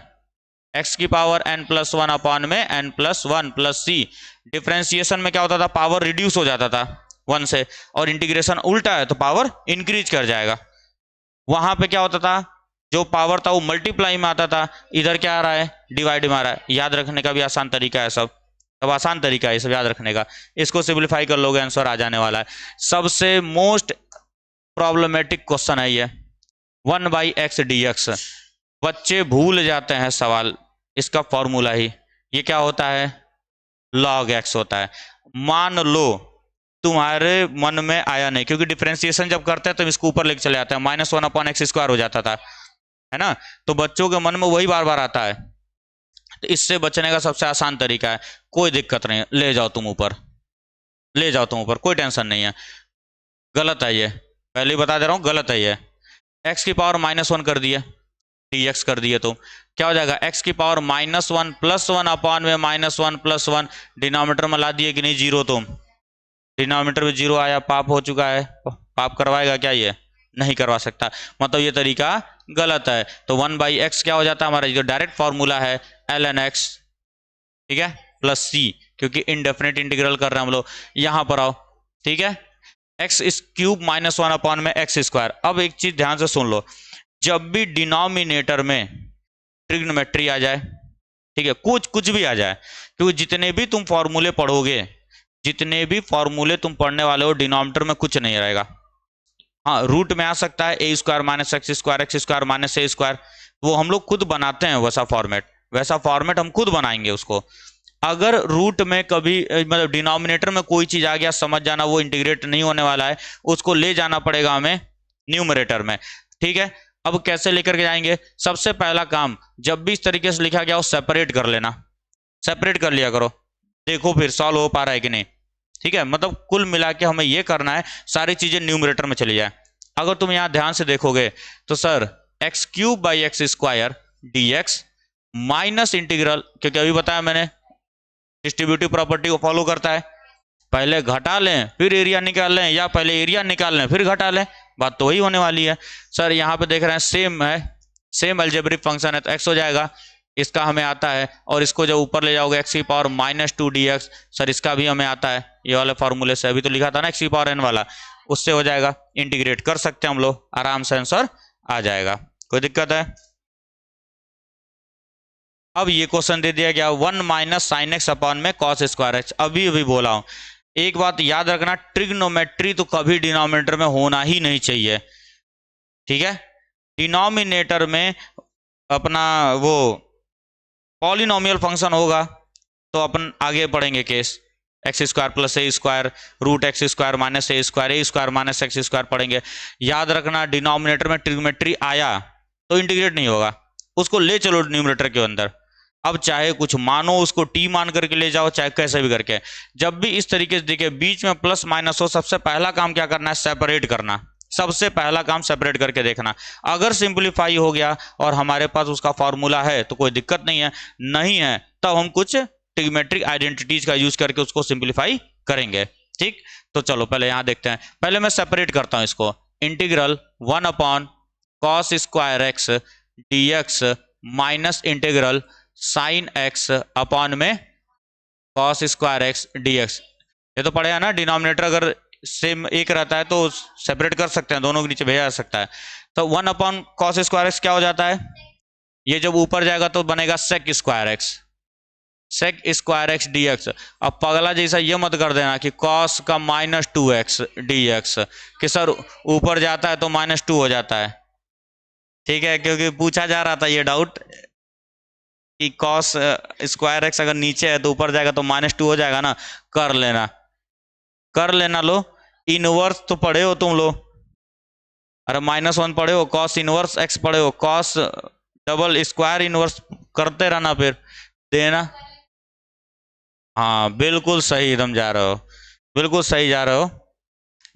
एक्स की पावर एन प्लस 1 अपॉन में एन प्लस 1 प्लस सी। डिफरेंशिएशन में क्या होता था, पावर रिड्यूस हो जाता था 1 से, और इंटीग्रेशन उल्टा है तो पावर इंक्रीज कर जाएगा। वहां पे क्या होता था, जो पावर था वो मल्टीप्लाई में आता था, इधर क्या आ रहा है डिवाइड में आ रहा है। याद रखने का भी आसान तरीका है, सब आसान तरीका है सब याद रखने का। इसको सिंप्लीफाई कर लोगे आंसर आ जाने वाला है। सबसे मोस्ट प्रॉब्लमेटिक क्वेश्चन है ये 1/x dx। बच्चे भूल जाते हैं सवाल, इसका फॉर्मूला ही ये क्या होता है, log x होता है। मान लो तुम्हारे मन में आया नहीं, क्योंकि डिफरेंशिएशन जब करते हैं तो इसको ऊपर लेके चले जाते हैं, -1/x² हो जाता था, है ना। तो बच्चों के मन में वही बार बार आता है, तो इससे बचने का सबसे आसान तरीका है, कोई दिक्कत नहीं, ले जाओ तुम ऊपर, ले जाओ तुम ऊपर, कोई टेंशन नहीं है। गलत है ये, पहले ही बता दे रहा हूँ गलत है ये। x की पावर -1 कर दिए, dx कर दिए तो क्या हो जाएगा, x की पावर -1 + 1 अपॉन में -1 + 1, डिनोमिनेटर में ला दिए कि नहीं जीरो, तो डिनोमिनेटर में जीरो आया, पाप हो चुका है। पाप करवाएगा क्या ये, नहीं करवा सकता, मतलब ये तरीका गलत है। तो 1/x क्या हो जाता है हमारा, जो डायरेक्ट फॉर्मूला है ln x, ठीक है, प्लस c, क्योंकि इनडेफिनेट इंटीग्रल कर रहे हैं हम लोग। यहां पर आओ, ठीक है, x³ -1 अपॉन में x²। अब एक चीज ध्यान से सुन लो, जब भी डिनोमिनेटर में ट्रिग्नोमेट्री आ जाए, ठीक है, कुछ भी आ जाए, क्योंकि जितने भी तुम फॉर्मूले पढ़ोगे, जितने भी फॉर्मूले तुम पढ़ने वाले हो, डिनोमिनेटर में कुछ नहीं रहेगा। हाँ, रूट में आ सकता है a² - x² x² - a², वो हम लोग खुद बनाते हैं, वैसा फॉर्मेट हम खुद बनाएंगे उसको। अगर रूट में कभी मतलब डिनोमिनेटर में कोई चीज आ गया, समझ जाना वो इंटीग्रेट नहीं होने वाला है, उसको ले जाना पड़ेगा हमें न्यूमरेटर में, ठीक है। अब कैसे लेकर के जाएंगे, सबसे पहला काम, जब भी इस तरीके से लिखा गया हो सेपरेट कर लेना, सेपरेट कर लिया करो, देखो फिर सॉल्व हो पा रहा है कि नहीं, ठीक है। मतलब कुल मिला के हमें ये करना है, सारी चीजें न्यूमरेटर में चली जाए। अगर तुम यहां ध्यान से देखोगे तो sir x³ / x² minus integral, क्योंकि अभी बताया मैंने डिस्ट्रीब्यूटिव प्रॉपर्टी को फॉलो करता है, पहले घटा लें फिर एरिया निकाल लें, या पहले एरिया निकाल लें फिर घटा लें, बात तो वही होने वाली है। सर यहाँ पे देख रहे हैं सेम है, सेम अलजेब्रिक फंक्शन है, तो x हो जाएगा, इसका हमें आता है, और इसको जब ऊपर ले जाओगे x की पावर -2 dx, सर इसका भी हमें आता है, ये वाले फॉर्मूले से अभी तो लिखा था ना x की पावर n वाला, उससे हो जाएगा, इंटीग्रेट कर सकते हैं हम लोग आराम से, आंसर आ जाएगा, कोई दिक्कत है। अब ये क्वेश्चन दे दिया गया 1 - sin x अपॉन में cos²x, अभी अभी बोला हूं, एक बात याद रखना, ट्रिग्नोमेट्री तो कभी डिनोमिनेटर में होना ही नहीं चाहिए, ठीक है। डिनोमिनेटर में अपना वो पॉलिनोमियल फंक्शन होगा तो अपन आगे पढ़ेंगे case, x² + a² √x² - a² - x² पढ़ेंगे। याद रखना डिनोमिनेटर में ट्रिग्नोमेट्री आया तो इंटीग्रेट नहीं होगा, उसको ले चलो न्यूमरेटर के अंदर, अब चाहे कुछ मानो, उसको t मान करके ले जाओ, चाहे कैसे भी करके। जब भी इस तरीके से देखिए बीच में प्लस माइनस हो, सबसे पहला काम क्या करना है, सेपरेट करना, सबसे पहला काम सेपरेट करके देखना। अगर सिंपलीफाई हो गया और हमारे पास उसका फॉर्मूला है तो कोई दिक्कत नहीं है, नहीं है तब हम कुछ ट्रिग्नोमेट्रिक आइडेंटिटीज का यूज करके उसको सिंपलीफाई करेंगे, ठीक। तो चलो पहले यहां देखते हैं, पहले मैं सेपरेट करता हूं इसको, integral 1/cos² x dx minus integral sin x upon में cos² x dx, ये तो पढ़े है ना, डिनोमिनेटर अगर सेम एक रहता है तो सेपरेट कर सकते हैं, दोनों के नीचे भेजा जा सकता है। तो 1/cos² x क्या हो जाता है, ये जब ऊपर जाएगा तो बनेगा sec² x dx। अब पगला जैसा ये मत कर देना कि cos का -2x dx, कि सर ऊपर जाता है तो -2 हो जाता है, ठीक है, क्योंकि पूछा जा रहा था ये डाउट कि cos² x अगर नीचे है तो ऊपर जाएगा तो -2 हो जाएगा ना, कर लेना, कर लेना। लो इनवर्स तो पढ़े हो तुम लोग, अरे -1 पढ़े हो, cos इनवर्स x पढ़े हो, cos डबल स्क्वायर इनवर्स करते रहना फिर देना। हाँ बिल्कुल सही एकदम जा रहे हो, बिल्कुल सही जा रहे हो,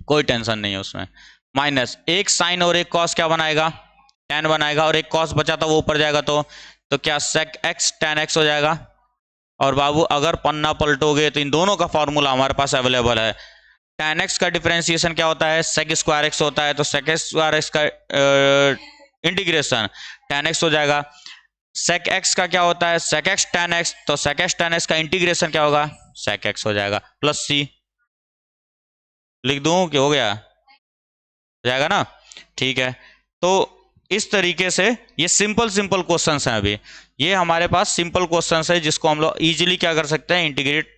कोई टेंशन नहीं है उसमें। माइनस एक साइन और एक कॉस क्या बनाएगा, tan बनाएगा, और एक कॉस बचा था वो ऊपर जाएगा तो क्या sec x tan x हो जाएगा। और बाबू अगर पन्ना पलटोगे तो इन दोनों का फॉर्मूला हमारे पास अवेलेबल है, tan x का डिफरेंशिएशन क्या होता है, sec² x होता है, तो sec² x का इंटीग्रेशन tan x हो जाएगा। sec x का क्या होता है, sec x tan x, तो sec x tan x का इंटीग्रेशन क्या होगा, sec x हो जाएगा, प्लस c लिख दूं कि हो गया, हो जाएगा ना, ठीक है। तो इस तरीके से ये सिंपल क्वेश्चंस हैं, अभी ये हमारे पास सिंपल क्वेश्चंस है जिसको हम लोग इजीली क्या कर सकते हैं, इंटीग्रेट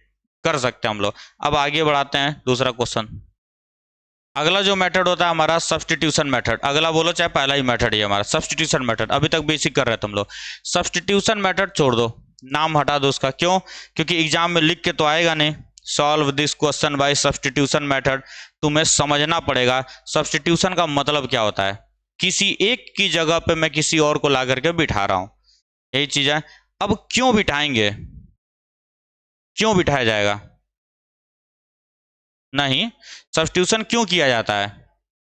कर सकते हैं हम लोग। अब आगे बढ़ाते हैं दूसरा क्वेश्चन। अगला जो मेथड होता है हमारा सब्सटीट्यूशन मेथड, अगला बोलो चाहे पहला ही मेथड ही हमारा सब्सटीट्यूशन मेथड, अभी तक बेसिक कर रहे थे हम लोग। सब्सटीट्यूशन मेथड छोड़ दो, नाम हटा दो उसका, क्यों, क्योंकि एग्जाम में लिख के तो आएगा नहीं, solve this question by substitution method, तुम्हें समझना पड़ेगा सब्सटीट्यूशन का मतलब क्या होता है, किसी एक की जगह पे मैं किसी और को ला करके बिठा रहा हूं, यही चीज है। अब क्यों बिठाएंगे, क्यों बिठाया जाएगा, नहीं, सब्स्टिट्यूशन क्यों किया जाता है?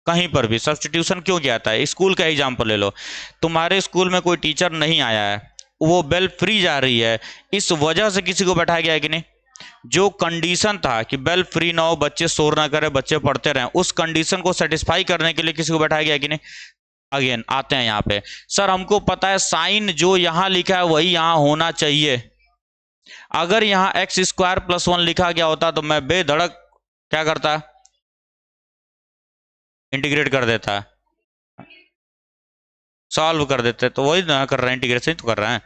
कहीं पर भी सब्स्टिट्यूशन क्यों किया जाता है? स्कूल का एग्जाम्पल ले लो, तुम्हारे स्कूल में कोई टीचर नहीं आया है, वो बेल फ्री जा रही है, इस वजह से किसी को बैठाया गया है कि नहीं? जो कंडीशन था कि बेल फ्री ना हो, बच्चे शोर ना करें, बच्चे पढ़ते रहें, उस कंडीशन को सेटिस्फाई करने के लिए किसी को बैठाया गया है कि नहीं? अगेन आते हैं यहाँ पे, सर हमको पता है साइन जो यहाँ लिखा है वही यहाँ होना चाहिए। अगर यहाँ एक्स स्क्वायर प्लस 1 लिखा गया होता तो मैं बेधड़क क्या करता? इंटीग्रेट कर देता, सॉल्व कर देते। तो वही ना कर रहे हैं, इंटीग्रेशन तो कर रहे हैं।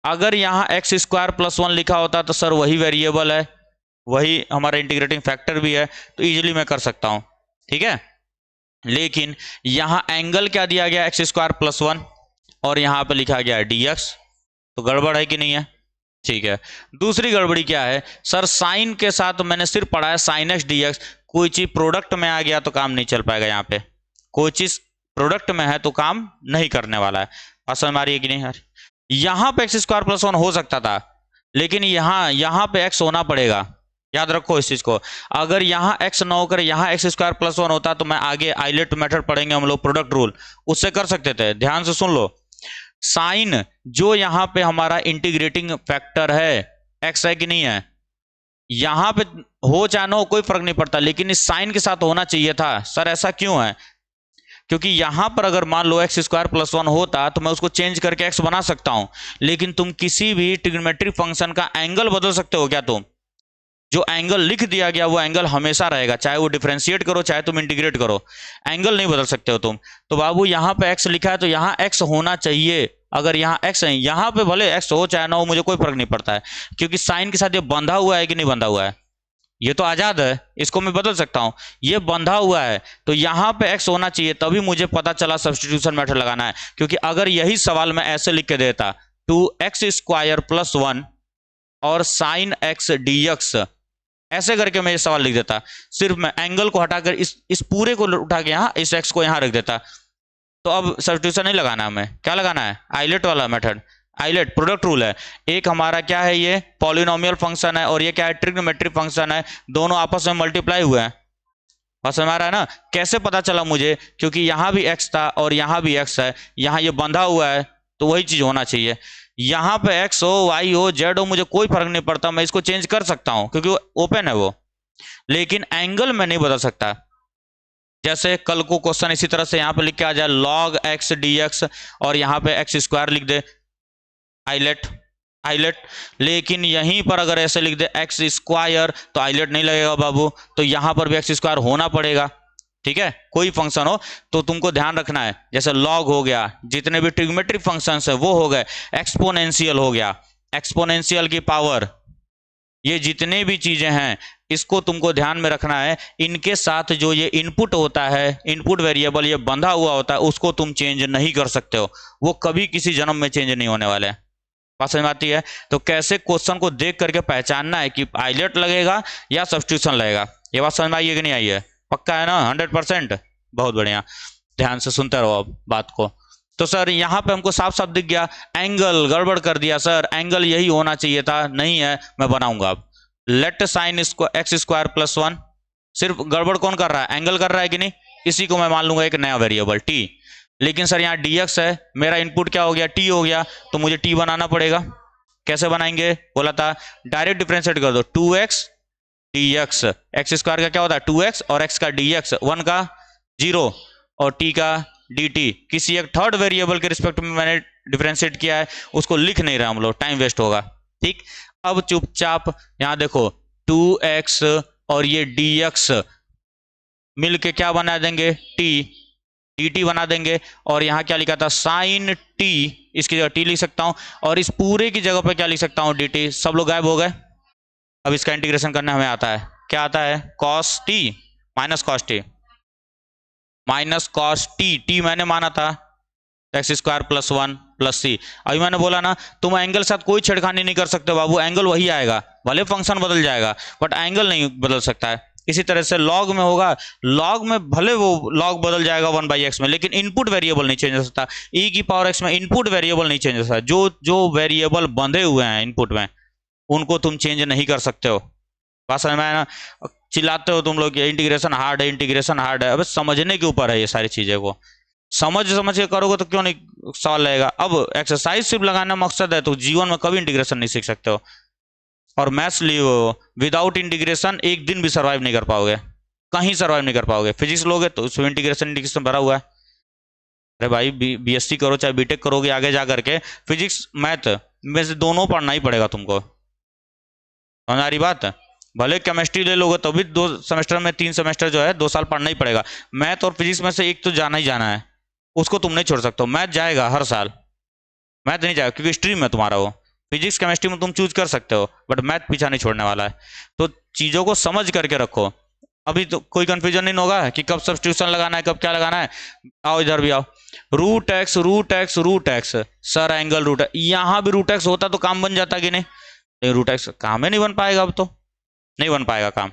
अगर यहाँ एक्स स्क्वायर प्लस 1 लिखा होता तो सर वही वेरिएबल है, वही हमारा इंटीग्रेटिंग फैक्टर भी है, तो इजीली मैं कर सकता हूं, ठीक है। लेकिन यहाँ एंगल क्या दिया गया? एक्स स्क्वायर प्लस 1, और यहाँ पे लिखा गया है dx, तो गड़बड़ है कि नहीं है? ठीक है। दूसरी गड़बड़ी क्या है? सर साइन के साथ मैंने सिर्फ पढ़ा है साइन एक्स डी एक्स, कोई चीज प्रोडक्ट में आ गया तो काम नहीं चल पाएगा। यहाँ पे कोई चीज प्रोडक्ट में है तो काम नहीं करने वाला है। बात समझ में आ रही है कि नहीं? यार यहाँ पे एक्स स्क्वायर प्लस 1 हो सकता था, लेकिन यहाँ पे एक्स होना पड़ेगा, याद रखो इस चीज को। अगर यहाँ एक्स ना होकर यहाँ एक्स स्क्वायर प्लस 1 होता तो मैं आगे आइलेट मेथड पढ़ेंगे हम लोग, प्रोडक्ट रूल, उससे कर सकते थे। ध्यान से सुन लो, साइन जो यहां पे हमारा इंटीग्रेटिंग फैक्टर है, एक्स है कि नहीं है, यहां पे हो चाहे ना हो कोई फर्क नहीं पड़ता, लेकिन इस साइन के साथ होना चाहिए था। सर ऐसा क्यों है? क्योंकि यहां पर अगर मान लो एक्स स्क्वायर प्लस 1 होता तो मैं उसको चेंज करके एक्स बना सकता हूं, लेकिन तुम किसी भी ट्रिग्नोमेट्रिक फंक्शन का एंगल बदल सकते हो क्या? तुम जो एंगल लिख दिया गया वो एंगल हमेशा रहेगा, चाहे वो डिफरेंशिएट करो चाहे तुम इंटीग्रेट करो, एंगल नहीं बदल सकते हो तुम। तो बाबू यहाँ पे एक्स लिखा है तो यहाँ एक्स होना चाहिए। अगर यहाँ एक्स है, यहाँ पे भले एक्स हो चाहे ना हो, मुझे कोई फर्क नहीं पड़ता है, क्योंकि साइन के साथ ये बंधा हुआ है कि नहीं बंधा हुआ है? ये तो आजाद है, इसको मैं बदल सकता हूं, ये बंधा हुआ है, तो यहां पे एक्स होना चाहिए। तभी मुझे पता चला सब्स्टिट्यूशन मेथड लगाना है, क्योंकि अगर यही सवाल मैं ऐसे लिख के देता 2x² प्लस 1 और साइन एक्स dx, ऐसे करके मैं ये सवाल लिख देता, सिर्फ मैं एंगल को हटाकर इस पूरे को उठा के यहाँ इस एक्स को यहाँ रख देता, तो अब सब्स्टिट्यूशन नहीं लगाना हमें। क्या लगाना है? आइलेट वाला मेथड, आइलेट प्रोडक्ट रूल है। एक हमारा क्या है, ये पॉलिनोमियल फंक्शन है, और ये क्या है? ट्रिग्नोमेट्रिक फंक्शन है, दोनों आपस में मल्टीप्लाई हुए हैं। बस समझ आ रहा है ना? कैसे पता चला मुझे? क्योंकि यहाँ भी एक्स था और यहाँ भी एक्स है, यहाँ ये बंधा हुआ है, तो वही चीज होना चाहिए। यहाँ पे एक्स हो, वाई हो, जेड हो, मुझे कोई फर्क नहीं पड़ता, मैं इसको चेंज कर सकता हूँ क्योंकि ओपन है वो, लेकिन एंगल में नहीं बदल सकता। जैसे कल को क्वेश्चन इसी तरह से यहाँ पे लिख के आ जाए log x dx, और यहाँ पे एक्स स्क्वायर लिख दे, आइलेट आइलेट, लेकिन यहीं पर अगर ऐसे लिख दे एक्स स्क्वायर तो आइलेट नहीं लगेगा बाबू, तो यहां पर भी एक्स स्क्वायर होना पड़ेगा। ठीक है, कोई फंक्शन हो तो तुमको ध्यान रखना है, जैसे लॉग हो गया, जितने भी ट्रिग्नोमेट्रिक फंक्शंस है वो हो गए, एक्सपोनेंशियल हो गया, एक्सपोनेंशियल की पावर, ये जितने भी चीजें हैं इसको तुमको ध्यान में रखना है। इनके साथ जो ये इनपुट होता है, इनपुट वेरिएबल ये बंधा हुआ होता है, उसको तुम चेंज नहीं कर सकते हो, वो कभी किसी जन्म में चेंज नहीं होने वाले। बात समझ में आती है? तो कैसे क्वेश्चन को देख करके पहचानना है कि आइलेट लगेगा या सब्स्टिट्यूशन लगेगा, ये बात समझ में आई है कि नहीं आई है? पक्का है ना? 100%। बहुत बढ़िया, ध्यान से सुनते रहो अब बात को। तो सर यहाँ पे हमको साफ साफ दिख गया, एंगल गड़बड़ कर दिया सर, एंगल यही होना चाहिए था, नहीं है, मैं बनाऊंगा अब late sine x square plus 1। सिर्फ गड़बड़ कौन कर रहा है? एंगल कर रहा है कि नहीं? इसी को मैं मान लूंगा एक नया वेरिएबल t। लेकिन सर यहाँ dx है, मेरा इनपुट क्या हो गया? t हो गया, तो मुझे t बनाना पड़ेगा। कैसे बनाएंगे? बोला था डायरेक्ट डिफरेंशिएट कर दो, 2x dx, एक्स स्क्वायर का क्या होता है? 2x, और x का dx 1 का 0 और t का dt, किसी एक थर्ड वेरिएबल के रिस्पेक्ट में मैंने डिफरेंशिएट किया है, उसको लिख नहीं रहा हम लोग, टाइम वेस्ट होगा। ठीक, अब चुपचाप यहाँ देखो 2x और ये dx मिलके क्या बना देंगे? t, dt बना देंगे, और यहाँ क्या लिखा था? साइन t, इसकी जगह t लिख सकता हूँ, और इस पूरे की जगह पर क्या लिख सकता हूँ? dt। सब लोग गायब हो गए। अब इसका इंटीग्रेशन करना हमें आता है, क्या आता है? cos t minus cos t, minus cos T, T मैंने माना था एक्स स्क्वायर प्लस 1 प्लस सी। अभी मैंने बोला ना तुम एंगल साथ कोई छेड़खानी नहीं कर सकते बाबू, एंगल वही आएगा, भले फंक्शन बदल जाएगा बट एंगल नहीं बदल सकता है। इसी तरह से लॉग में होगा, लॉग में भले वो लॉग बदल जाएगा 1/x में, लेकिन इनपुट वेरिएबल नहीं चेंज हो सकता। e की पावर x में इनपुट वेरिएबल नहीं चेंज हो सकता, जो वेरिएबल बंधे हुए हैं इनपुट में उनको तुम चेंज नहीं कर सकते हो। बात समझ में आया ना? चिल्लाते हो तुम लोग कि इंटीग्रेशन हार्ड है, इंटीग्रेशन हार्ड है। अब समझने के ऊपर है ये सारी चीजें को, समझ समझ के करोगे तो क्यों नहीं सवाल रहेगा। अब एक्सरसाइज सिर्फ लगाना मकसद है तो जीवन में कभी इंटीग्रेशन नहीं सीख सकते हो। और मैथ्स लिए हो, विदाउट इंटीग्रेशन एक दिन भी सर्वाइव नहीं कर पाओगे, कहीं सर्वाइव नहीं कर पाओगे। फिजिक्स लोगे तो उसमें इंटीग्रेशन इंटीग्रेशन भरा हुआ है। अरे भाई बीएससी करो चाहे बीटेक करोगे, आगे जा करके फिजिक्स मैथ में से दोनों पढ़ना ही पड़ेगा तुमको, समझ आ रही बात। भले केमिस्ट्री ले लोगे तो भी 2 सेमेस्टर में 3 सेमेस्टर जो है 2 साल पढ़ना ही पड़ेगा। मैथ और फिजिक्स में से एक तो जाना ही जाना है, उसको तुम नहीं छोड़ सकते हो। मैथ जाएगा हर साल, मैथ नहीं जाएगा क्योंकि स्ट्रीम है तुम्हारा वो। फिजिक्स केमिस्ट्री में तुम चूज कर सकते हो बट मैथ पीछा नहीं छोड़ने वाला है। तो चीज़ों को समझ करके रखो। अभी तो कोई कंफ्यूजन नहीं होगा कि कब सब्स्टिट्यूशन लगाना है, कब क्या लगाना है। आओ इधर भी आओ, root x root x root x, sir angle root x, यहाँ भी रूट एक्स होता तो काम बन जाता कि नहीं, रूट एक्स काम ही नहीं बन पाएगा, अब तो नहीं बन पाएगा काम,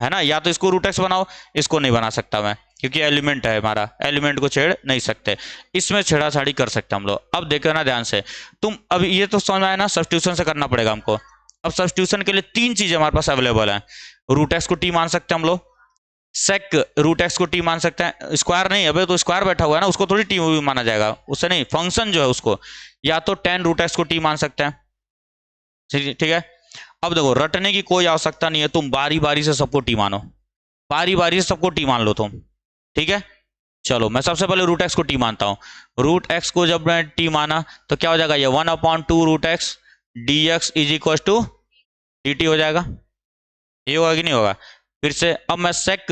है ना। या तो इसको रूट एक्स बनाओ, इसको नहीं बना सकता मैं क्योंकि एलिमेंट है हमारा, एलिमेंट को छेड़ नहीं सकते, इसमें छेड़ाछाड़ी कर सकते हम लोग। अब देखो ना ध्यान से तुम, अब ये तो समझ आया ना, सब्स्टिट्यूशन से करना पड़ेगा हमको। अब सब्स्टिट्यूशन के लिए 3 चीजें हमारे पास अवेलेबल है। रूट एक्स को टी मान सकते हैं हम लोग, सेक रूट एक्स को टी मान सकते हैं, स्क्वायर नहीं, अबे तो स्क्वायर बैठा हुआ है ना, उसको थोड़ी टी माना जाएगा, उससे नहीं, फंक्शन जो है उसको। या तो टेन रूट एक्स को टी मान सकते हैं, ठीक है। अब देखो रटने की कोई आवश्यकता नहीं है, तुम बारी बारी से सबको टी मानो, बारी बारी से सबको टी मान लो तुम, ठीक है। चलो मैं सबसे पहले रूट एक्स को टी मानता हूं। रूट एक्स को जब मैं टी माना तो क्या हो जाएगा, ये 1/2 root x d x is equal to d t हो जाएगा। ये होगा कि नहीं होगा। फिर से अब मैं सेक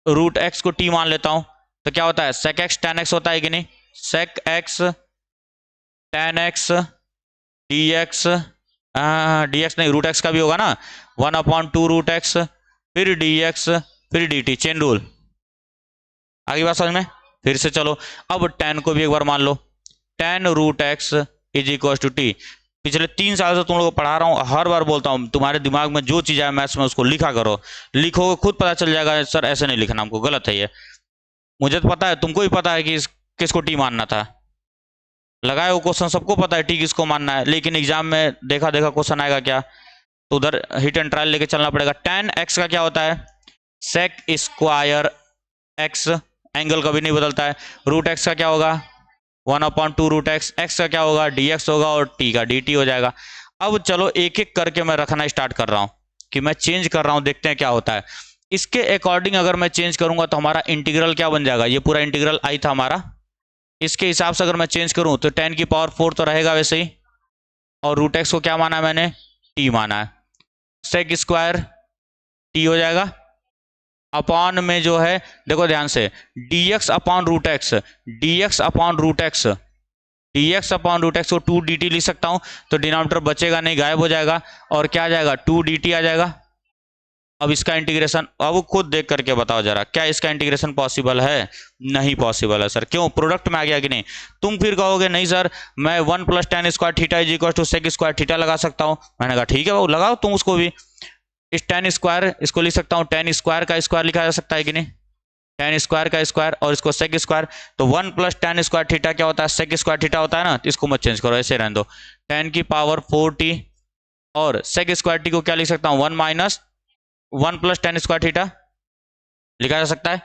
रूट एक्स को टी मान लेता हूं तो क्या होता है, सेक एक्स टेन एक्स होता है कि नहीं, sec x tan x d x, d x नहीं रूट एक्स का भी होगा ना, 1/2 रूट एक्स फिर डी एक्स फिर डी टी, चेन रूल। आगे बात समझ में। फिर से चलो अब टेन को भी एक बार मान लो, ten root x is equal to t. पिछले 3 साल से तुम लोगों को पढ़ा रहा हूँ, हर बार बोलता हूँ तुम्हारे दिमाग में जो चीज़ आए मैथ्स में उसको लिखा करो, लिखोगे खुद पता चल जाएगा सर ऐसे नहीं लिखना हमको, गलत है ये। मुझे तो पता है, तुमको भी पता है कि किसको टी मानना था, लगाए वो क्वेश्चन सबको पता है टी किसको मानना है, लेकिन एग्जाम में देखा देखा क्वेश्चन आएगा क्या, तो उधर हिट एंड ट्रायल लेके चलना पड़ेगा। टेन एक्स का क्या होता है, सेक स्क्वायर एक्स, एंगल कभी नहीं बदलता है। रूट एक्स का क्या होगा, 1/2 रूट एक्स, एक्स का क्या होगा डी एक्स होगा और टी का डी टी हो जाएगा। अब चलो एक एक करके मैं रखना स्टार्ट कर रहा हूं कि मैं चेंज कर रहा हूं, देखते हैं क्या होता है। इसके अकॉर्डिंग अगर मैं चेंज करूंगा तो हमारा इंटीग्रल क्या बन जाएगा, ये पूरा इंटीग्रल आई था हमारा, इसके हिसाब से अगर मैं चेंज करूं तो 10⁴ तो रहेगा वैसे ही, और रूट एक्स को क्या माना है मैंने, टी माना है। सेक स्क्वायर टी हो जाएगा, अपॉन में जो है देखो ध्यान से, dx upon root x, dx upon root x, dx upon root x को 2 dt लिख सकता हूं, तो डिनोमिनेटर बचेगा नहीं, गायब हो जाएगा, और क्या आ जाएगा 2 dt आ जाएगा। अब इसका इंटीग्रेशन अब खुद देख करके बताओ जरा, क्या इसका इंटीग्रेशन पॉसिबल है, नहीं पॉसिबल है सर, क्यों, प्रोडक्ट में आ गया कि नहीं। तुम फिर कहोगे नहीं सर मैं 1 + tan square theta is equal to sec square theta लगा सकता हूं। मैंने कहा ठीक है वो लगाओ तुम उसको भी, इस tan स्क्वायर इसको लिख सकता हूं, tan स्क्वायर का स्क्वायर लिखा जा सकता है कि नहीं, tan स्क्वायर का स्क्वायर और इसको सेक स्क्वायर, तो 1 + tan स्क्वायर थीटा क्या होता है, सेक स्क्वायर थीटा होता है ना, तो इसको मत चेंज करो ऐसे रहने दो, 10⁴t, और सेक स्क्वायर टी को क्या लिख सकता हूं, 1 + tan स्क्वायर थीटा लिखा जा सकता है।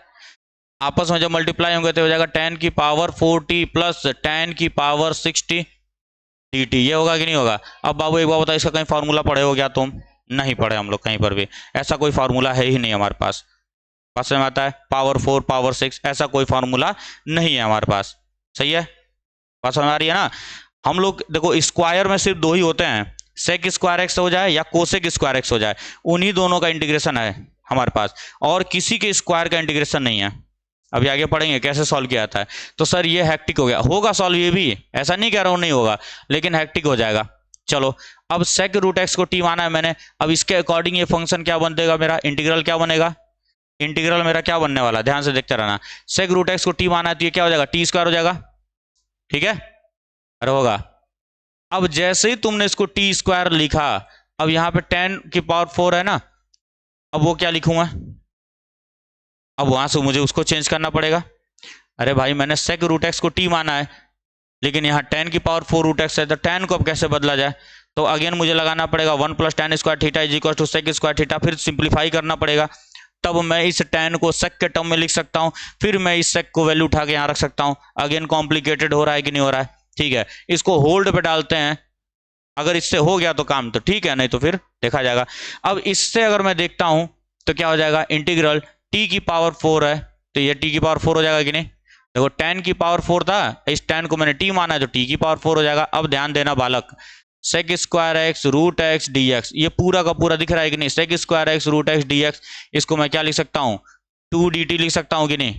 आपस में जब मल्टीप्लाई होंगे तो हो जाएगा 10⁴t प्लस 10⁻60 dt, ये होगा कि नहीं होगा। अब बाबू एक बार बताओ, इसका कहीं फार्मूला पढ़े हो क्या तुम, नहीं पढ़े हम लोग कहीं पर भी, ऐसा कोई फार्मूला है ही नहीं हमारे पास। पास में आता है पावर 4 पावर 6, ऐसा कोई फार्मूला नहीं है हमारे पास, सही है, बात समझ आ रही है ना। हम लोग देखो स्क्वायर में सिर्फ 2 ही होते हैं, सेक स्क्वायर एक्स हो जाए या कोसेक स्क्वायर एक्स हो जाए, उन्हीं दोनों का इंटीग्रेशन है हमारे पास, और किसी के स्क्वायर का इंटीग्रेशन नहीं है। अभी आगे पढ़ेंगे कैसे सॉल्व किया जाता है। तो सर ये हैक्टिक हो गया, होगा सॉल्व ये भी, ऐसा नहीं कह रहा हूं नहीं होगा, लेकिन हैक्टिक हो जाएगा। चलो अब सेक रूट एक्स को टी माना है मैंने, अब इसके अकॉर्डिंग ये फंक्शन क्या बनेगा मेरा, इंटीग्रल क्या बनेगा, इंटीग्रल मेरा क्या बनने वाला, ध्यान से देखते रहना। सेक रूट एक्स को टी माना है तो ये क्या हो जाएगा, टी स्क्वायर हो जाएगा, ठीक है, अरे होगा। अब जैसे ही तुमने इसको टी स्क्वायर लिखा, अब यहां पे 10⁴ है ना, अब वो क्या लिखूंगा, अब वहां से मुझे उसको चेंज करना पड़ेगा। अरे भाई मैंने सेक रूट एक्स को टी माना है, लेकिन यहाँ 10⁴ रूट एक्स है, तो 10 को अब कैसे बदला जाए, तो अगेन मुझे लगाना पड़ेगा 1 plus tan square theta is equal to sec square theta, फिर सिंप्लीफाई करना पड़ेगा, तब मैं इस tan को सेक के टर्म में लिख सकता हूँ, फिर मैं इस सेक को वैल्यू उठा के यहाँ रख सकता हूँ। अगेन कॉम्प्लिकेटेड हो रहा है कि नहीं हो रहा है? ठीक है, इसको होल्ड पे डालते हैं, अगर इससे हो गया तो काम तो ठीक है, नहीं तो फिर देखा जाएगा। अब इससे अगर मैं देखता हूं तो क्या हो जाएगा, इंटीग्रल t की पावर 4 है तो ये t की पावर 4 हो जाएगा कि नहीं? देखो tan की पावर 4 था, इस tan को मैंने t माना है तो t की पावर 4 हो जाएगा। अब ध्यान देना बालक, sec square x root x d x, ये पूरा का पूरा दिख रहा है कि नहीं? Sec square x root x d x, इसको मैं क्या लिख सकता हूँ, 2dt लिख सकता हूँ कि नहीं?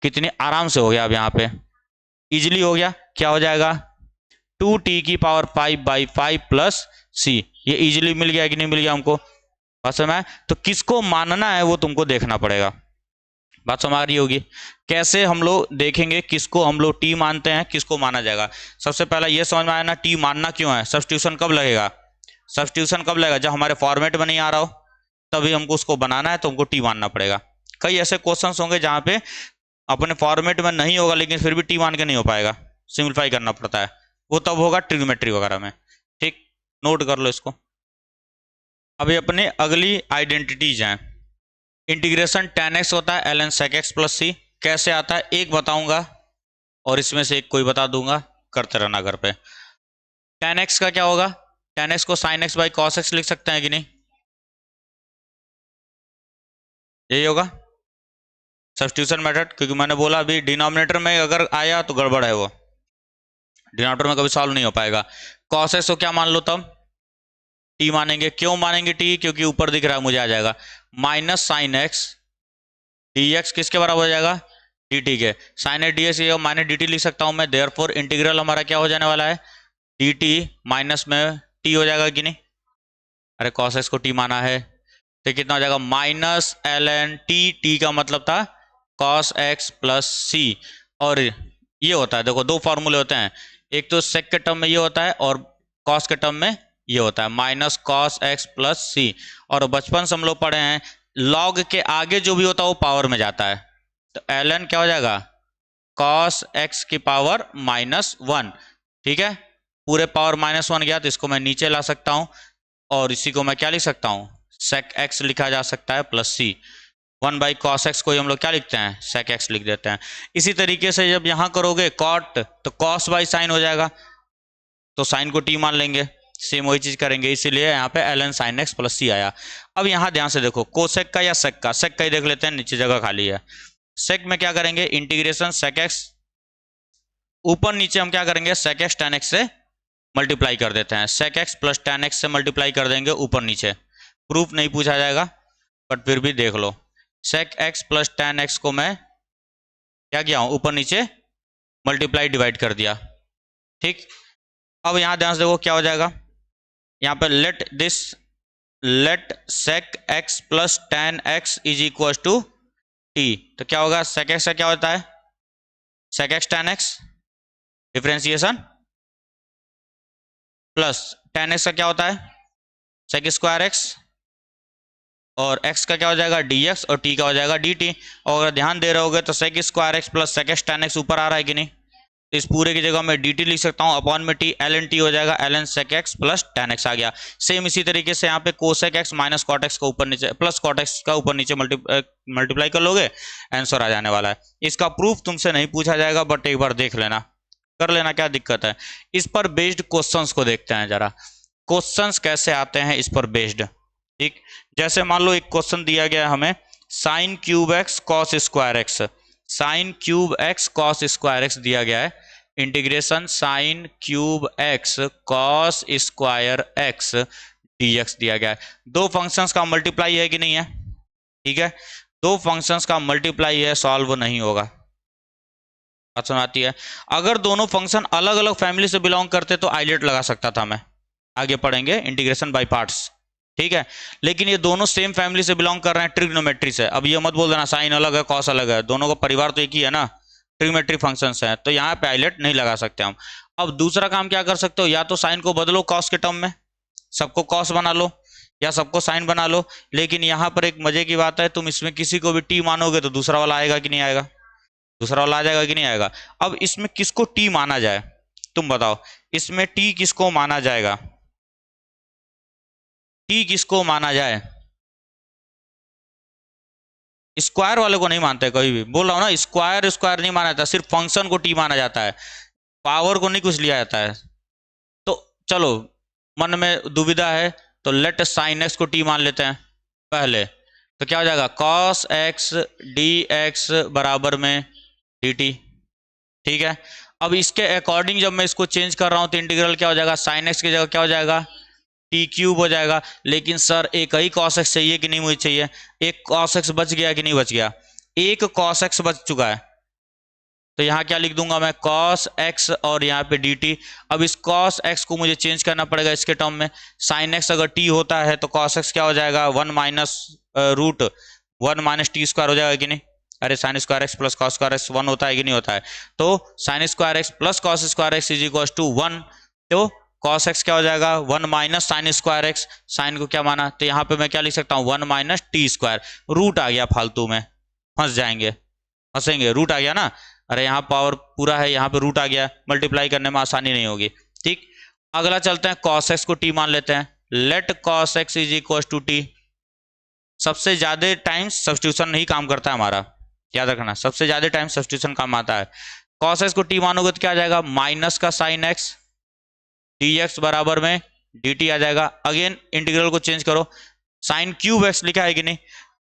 कितने आराम से हो गया, अब यहाँ पे इजिली हो गया। क्या हो जाएगा, 2t की पावर 5/5 प्लस c, ये इजीली मिल गया कि नहीं मिल गया हमको? बात समझ में? तो किसको मानना है वो तुमको देखना पड़ेगा। बात समझ आ रही होगी? कैसे हम लोग देखेंगे किसको हम लोग t मानते हैं, किसको माना जाएगा? सबसे पहला ये समझ में आया ना, t मानना क्यों है? सब्स्टिट्यूशन कब लगेगा? सब्स्टिट्यूशन कब लगेगा? जब हमारे फॉर्मेट में नहीं आ रहा हो, तभी हमको उसको बनाना है, तो हमको t मानना पड़ेगा। कई ऐसे क्वेश्चन होंगे जहां पे अपने फॉर्मेट में नहीं होगा लेकिन फिर भी t मान के नहीं हो पाएगा, सिंप्लीफाई करना पड़ता है, वो तब होगा ट्रिग्नोमेट्री वगैरह में। ठीक, नोट कर लो इसको। अभी अपने अगली आइडेंटिटीज हैं। इंटीग्रेशन tan x होता है ln sec x प्लस सी, कैसे आता है एक बताऊंगा और इसमें से एक कोई बता दूंगा, करते रहना घर पे। tan x का क्या होगा, tan x को sin x by cos x लिख सकते हैं कि नहीं? यही होगा सब्स्टिट्यूशन मेथड, क्योंकि मैंने बोला अभी डिनोमिनेटर में अगर आया तो गड़बड़ है, वो डिनोमिनेटर में कभी सॉल्व नहीं हो पाएगा। cos x को क्या मान लो तब, t मानेंगे। क्यों मानेंगे t? क्योंकि ऊपर दिख रहा है, मुझे आ जाएगा minus sine x d x, किसके बराबर हो जाएगा, dt के। Sine x d x minus dt लिख सकता हूं मैं, देयरफॉर इंटीग्रल हमारा क्या हो जाने वाला है, dt माइनस में t हो जाएगा कि नहीं? अरे cos x को t माना है तो कितना हो जाएगा, माइनस ln t का मतलब था cos x प्लस सी। और ये होता है, देखो दो फॉर्मूले होते हैं, एक तो सेक के टर्म में ये होता है और cos के टर्म में ये होता है, माइनस cos x प्लस सी। और बचपन से हम लोग पढ़े हैं log के आगे जो भी होता है वो पावर में जाता है, तो ln क्या हो जाएगा, cos x की पावर -1। ठीक है, पूरे पावर -1 गया तो इसको मैं नीचे ला सकता हूं और इसी को मैं क्या लिख सकता हूं, sec x लिखा जा सकता है प्लस सी। 1/cos x को हम लोग क्या लिखते हैं, sec x लिख देते हैं। इसी तरीके से जब यहां करोगे cot तो cos बाई साइन हो जाएगा, तो साइन को t मान लेंगे, सेम वही चीज करेंगे, इसीलिए यहाँ पे ln sin x प्लस सी आया। अब यहाँ ध्यान से देखो, कोसेक का या सेक का, सेक का ही देख लेते हैं, नीचे जगह खाली है। सेक में क्या करेंगे, इंटीग्रेशन sec x, ऊपर नीचे हम क्या करेंगे, sec x tan x से मल्टीप्लाई कर देते हैं, sec x plus tan x से मल्टीप्लाई कर देंगे ऊपर नीचे। प्रूफ नहीं पूछा जाएगा बट फिर भी देख लो, sec x plus tan x को मैं क्या किया हूं, ऊपर नीचे मल्टीप्लाई डिवाइड कर दिया। ठीक, अब यहां ध्यान से देखो क्या हो जाएगा, यहां पर let sec x plus tan x is equal to t, तो क्या होगा, sec x का क्या होता है, sec x tan x differentiation plus tan x का क्या होता है, sec स्क्वायर x, और x का क्या हो जाएगा dx और t का हो जाएगा dt। और अगर ध्यान दे रहे होगे तो sec square x plus sec x tan x ऊपर आ रहा है कि नहीं, तो इस पूरे की जगह मैं dt लिख सकता हूं, अपॉन में t ln t हो जाएगा, ln sec x plus tan x आ गया। सेम इसी तरीके से यहाँ पे cosec x minus cot x का ऊपर नीचे प्लस cot x का ऊपर नीचे मल्टीप्लाई कर लोगे, आंसर आ जाने वाला है। इसका प्रूफ तुमसे नहीं पूछा जाएगा बट एक बार देख लेना, कर लेना, क्या दिक्कत है। इस पर बेस्ड क्वेश्चंस को देखते हैं जरा, क्वेश्चंस कैसे आते हैं इस पर बेस्ड। ठीक, जैसे मान लो एक क्वेश्चन दिया गया है हमें, sine cube x cos square x, sine cube x cos square x दिया गया है, integration sine cube x cos square x dx दिया गया है। दो फंक्शंस का मल्टीप्लाई है कि नहीं है, ठीक है, दो फंक्शंस का मल्टीप्लाई है, सॉल्व नहीं होगा। बात समझ आती है? अगर दोनों फंक्शन अलग अलग फैमिली से बिलोंग करते तो आइलेट लगा सकता था मैं, आगे पढ़ेंगे इंटीग्रेशन बाय पार्ट्स। ठीक है, लेकिन ये दोनों सेम फैमिली से बिलोंग कर रहे हैं, ट्रिग्नोमेट्री से। अब ये मत बोल देना साइन अलग है कॉस अलग है, दोनों का परिवार तो एक ही है ना, ट्रिग्नोमेट्री फंक्शंस है, तो यहाँ पे आइलेट नहीं लगा सकते हम। अब दूसरा काम क्या कर सकते हो, या तो साइन को बदलो कॉस के टर्म में, सबको कॉस बना लो या सबको साइन बना लो, लेकिन यहाँ पर एक मजे की बात है, तुम इसमें किसी को भी टी मानोगे तो दूसरा वाला आएगा कि नहीं आएगा, दूसरा वाला आ जाएगा कि नहीं आएगा। अब इसमें किसको टी माना जाए, तुम बताओ, इसमें टी किसको माना जाएगा, टी किसको माना जाए? स्क्वायर वाले को नहीं मानते कभी भी, बोल रहा हूं ना, स्क्वायर स्क्वायर नहीं माना जाता, सिर्फ फंक्शन को टी माना जाता है, पावर को नहीं कुछ लिया जाता है। तो चलो, मन में दुविधा है तो लेट साइन एक्स को टी मान लेते हैं पहले। तो क्या हो जाएगा, कॉस एक्स डी एक्स बराबर में डी टी। ठीक है, अब इसके अकॉर्डिंग जब मैं इसको चेंज कर रहा हूं तो इंटीग्रल क्या हो जाएगा, साइन एक्स की जगह क्या हो जाएगा, टी क्यूब हो जाएगा। लेकिन सर एक ही कॉस एक्स चाहिए कि नहीं मुझे चाहिए, एक कॉस एक्स बच गया कि नहीं बच गया, एक कॉस एक्स बच चुका है। तो यहाँ क्या लिख दूंगा मैं, कॉस एक्स और यहाँ पे डी टी। अब इस कॉस एक्स को मुझे चेंज करना पड़ेगा इसके टर्म में, साइन एक्स अगर टी होता है तो कॉस एक्स क्या हो जाएगा, one minus root one minus t square हो जाएगा कि नहीं। अरे sine square x plus cos square x one होता है कि नहीं होता है। तो sine square x plus cos square x is equal to one. तो कॉस एक्स क्या हो जाएगा, one minus sine square x, sine को क्या माना, तो यहाँ पे मैं क्या लिख सकता हूँ, one minus t square. Root आ गया फालतू में, फंस जाएंगे, फंसेंगे, रूट आ गया ना। अरे यहाँ पावर पूरा है, यहाँ पे रूट आ गया, मल्टीप्लाई करने में आसानी नहीं होगी। ठीक, अगला चलते हैं, कॉस एक्स को टी मान लेते हैं, let cos x is equal to t. सबसे ज्यादा टाइम सब्स्टिट्यूशन नहीं काम करता है हमारा, याद रखना, सबसे ज्यादा टाइम सब्स्टिट्यूशन काम आता है। कॉस एक्स को टी मानोगे तो क्या आ जाएगा, माइनस का साइन एक्स डी एक्स बराबर में डी टी आ जाएगा। अगेन इंटीग्रल को चेंज करो, साइन क्यूब एक्स लिखा है कि नहीं,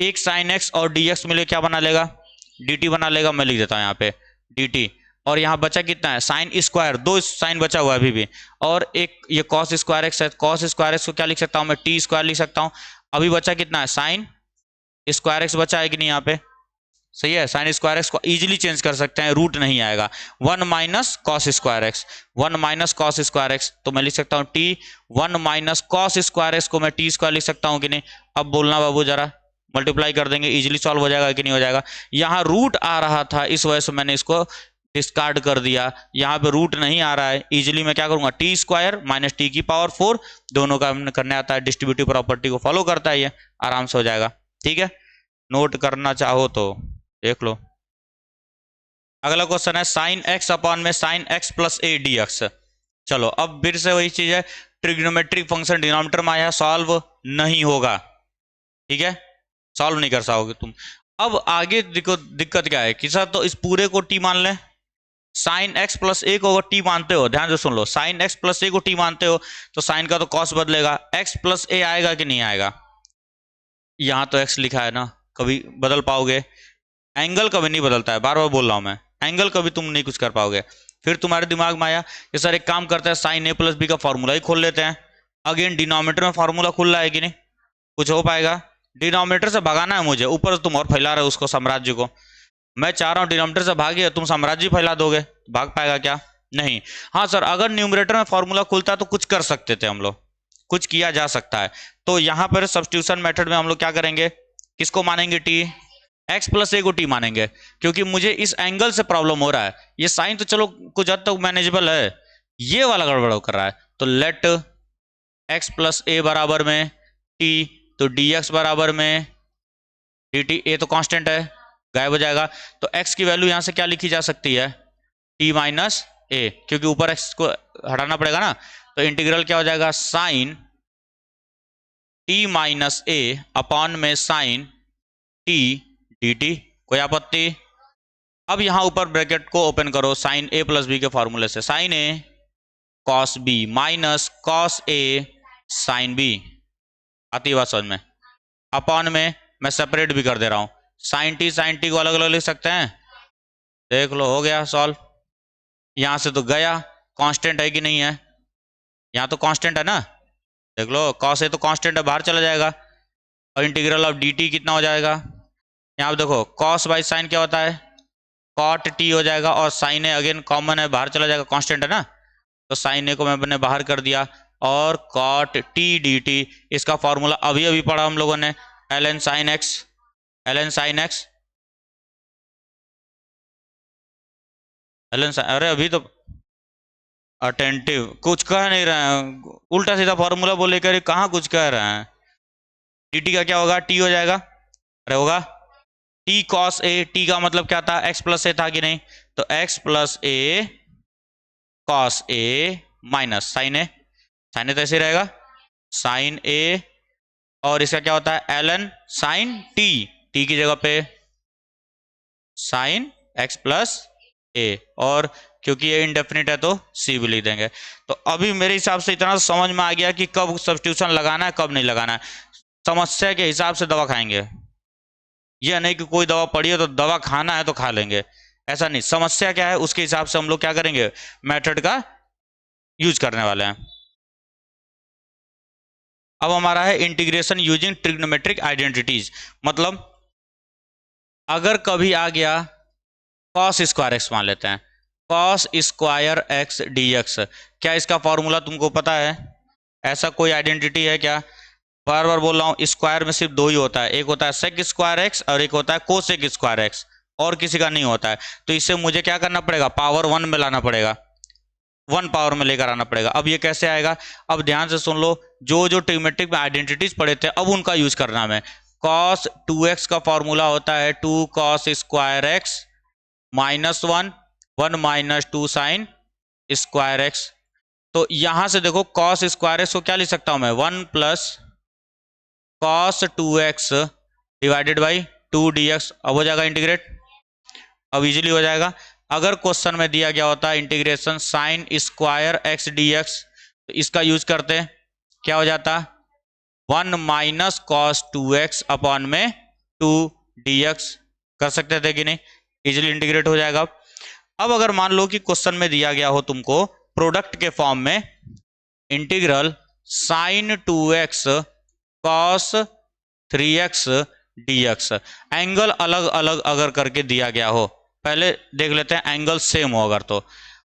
एक साइन एक्स और डी एक्स मिले क्या बना लेगा, डी टी बना लेगा। मैं लिख देता हूँ यहाँ पे डी टी, और यहाँ बचा कितना है, साइन स्क्वायर, दो साइन बचा हुआ है अभी भी, और एक ये कॉस स्क्वायर एक्स है, कॉस स्क्वायर एक्स को क्या लिख सकता हूँ मैं, टी स्क्वायर लिख सकता हूँ। अभी बचा कितना है, साइन स्क्वायर एक्स बचा है कि नहीं यहाँ पे, सही है, साइन स्क्वायर एक्स को इजीली चेंज कर सकते हैं, रूट नहीं आएगा, one minus cos square x, one minus cos square x, तो मैं लिख सकता हूँ T, one minus cos square x को मैं टी स्क्वायर लिख सकता हूँ कि नहीं। अब बोलना बाबू जरा, मल्टीप्लाई कर देंगे, इजीली सॉल्व हो जाएगा कि नहीं हो जाएगा। यहाँ रूट आ रहा था इस वजह से मैंने इसको डिस्कार्ड कर दिया, यहाँ पे रूट नहीं आ रहा है, इजीली मैं क्या करूंगा, टी स्क्वायर माइनस टी की पावर फोर, दोनों का करने आता है, डिस्ट्रीब्यूटिव प्रॉपर्टी को फॉलो करता है ये, आराम से हो जाएगा। ठीक है, नोट करना चाहो तो देख लो। अगला क्वेश्चन है साइन एक्स अपॉन में sign x plus A D x. चलो अब फिर से वही चीज है, ट्रिग्नोमेट्रिक फंक्शन डिनोमिनेटर में आया, सॉल्व नहीं होगा, ठीक है, सॉल्व नहीं कर पाओगे तुम। अब आगे देखो दिक्कत क्या है कि सर तो इस पूरे को टी मान लें, साइन एक्स प्लस ए को अगर टी मानते हो, ध्यान से सुन लो, साइन एक्स प्लस ए को टी मानते हो तो साइन का तो कॉस बदलेगा, एक्स प्लस ए आएगा कि नहीं आएगा, यहां तो एक्स लिखा है ना, कभी बदल पाओगे, एंगल कभी नहीं बदलता है, बार बार बोल रहा हूं मैं, एंगल कभी तुम नहीं कुछ कर पाओगे। फिर तुम्हारे दिमाग में आया कि सर एक काम करते हैं, साइन ए प्लस बी का फॉर्मूला ही खोल लेते हैं। अगेन डिनोमिनेटर में फॉर्मूला खुल रहा है कि नहीं, कुछ हो पाएगा, डिनोमिनेटर से भगाना है मुझे, ऊपर तुम और फैला रहे हो उसको, साम्राज्य को, मैं चाह रहा हूं डिनोमिनेटर से भागे, तुम साम्राज्य फैला दोगे, भाग पाएगा क्या, नहीं। हाँ सर, अगर न्यूमरेटर में फॉर्मूला खुलता तो कुछ कर सकते थे हम लोग, कुछ किया जा सकता है। तो यहां पर सब्स्टिट्यूशन मेथड में हम लोग क्या करेंगे, किसको मानेंगे, टी, एक्स प्लस ए को टी मानेंगे, क्योंकि मुझे इस एंगल से प्रॉब्लम हो रहा है, ये साइन तो चलो कुछ हद तक मैनेजेबल है, ये वाला गड़बड़ कर रहा है। तो लेट एक्स प्लस ए बराबर में टी, तो डी एक्स बराबर में डी टी, ए तो कांस्टेंट है, गायब हो जाएगा, तो एक्स की वैल्यू यहां से क्या लिखी जा सकती है, टी माइनस ए, क्योंकि ऊपर एक्स को हटाना पड़ेगा ना, तो इंटीग्रल क्या हो जाएगा, साइन टी माइनस ए अपॉन में साइन टी डी टी, कोई आपत्ति। अब यहां ऊपर ब्रैकेट को ओपन करो, साइन ए प्लस बी के फॉर्मूले से, sign A cos B minus cos A sine B, आती है बात समझ में, अपॉन में मैं सेपरेट भी कर दे रहा हूं, साइन टी को अलग अलग लिख सकते हैं, देख लो हो गया सॉल्व। यहां से तो गया, कांस्टेंट है कि नहीं है, यहां तो कांस्टेंट है ना, देख लो कॉस ए तो कांस्टेंट है, बाहर चला जाएगा, और इंटीग्रल ऑफ डी टी कितना हो जाएगा, यहाँ पे देखो कॉस बाई साइन क्या होता है, कॉट टी हो जाएगा, और साइन ए अगेन कॉमन है, बाहर चला जाएगा, कांस्टेंट है ना, तो साइन ए को मैंने बाहर कर दिया, और कॉट टी डी टी, इसका फॉर्मूला अभी अभी पढ़ा हम लोगों ने, l n sine x, l n sine x, l n, अरे अभी तो अटेंटिव कुछ कह नहीं रहे हैं, उल्टा सीधा फॉर्मूला बोले कर कहाँ कुछ कह रहे हैं। डी टी का क्या होगा, टी हो जाएगा, अरे होगा टी कॉस ए, टी का मतलब क्या था, एक्स प्लस ए था कि नहीं, तो x plus A cos A minus sign A, sign ए तो ऐसे रहेगा, साइन ए और इसका क्या होता है ln साइन टी, टी की जगह पे साइन x प्लस ए, और क्योंकि ये इंडेफिनिट है तो c भी लिख देंगे। तो अभी मेरे हिसाब से इतना समझ में आ गया कि कब सब्स्टिट्यूशन लगाना है कब नहीं लगाना है। समस्या के हिसाब से दवा खाएंगे, यह नहीं कि कोई दवा पड़ी है तो दवा खाना है तो खा लेंगे, ऐसा नहीं। समस्या क्या है उसके हिसाब से हम लोग क्या करेंगे, मेथड का यूज करने वाले हैं। अब हमारा है इंटीग्रेशन यूजिंग ट्रिग्नोमेट्रिक आइडेंटिटीज, मतलब अगर कभी आ गया कॉस स्क्वायर एक्स, मान लेते हैं cos square x d x, क्या इसका फॉर्मूला तुमको पता है? ऐसा कोई आइडेंटिटी है क्या? बार बार बोल रहा हूँ, स्क्वायर में सिर्फ दो ही होता है, एक होता है सेक स्क्वायर एक्स और एक होता है कोसेक स्क्वायर एक्स, और किसी का नहीं होता है। तो इससे मुझे क्या करना पड़ेगा, पावर 1 में लाना पड़ेगा, 1 पावर में लेकर आना पड़ेगा। अब ये कैसे आएगा, अब ध्यान से सुन लो, जो जो ट्रिग्नोमेट्रिक में आइडेंटिटीज पढ़े थे अब उनका यूज करना है। कॉस 2x का फॉर्मूला होता है 2 cos square x minus 1 1 minus 2 sign square x. तो यहां से देखो कॉस स्क्वायर एक्स को क्या लिख सकता हूं मैं, 1 plus cos 2x divided by 2 dx। अब हो जाएगा इंटीग्रेट, अब इजीली हो जाएगा। अगर क्वेश्चन में दिया गया होता है integration sign square x d x, तो इसका यूज करते क्या हो जाता, 1 माइनस कॉस 2x अपॉन में 2 dx कर सकते थे कि नहीं, इजीली इंटीग्रेट हो जाएगा। अब अगर मान लो कि क्वेश्चन में दिया गया हो तुमको प्रोडक्ट के फॉर्म में integral sine 2x cos 3x dx, angle अलग अलग अगर करके दिया गया हो, पहले देख लेते हैं एंगल सेम हो अगर, तो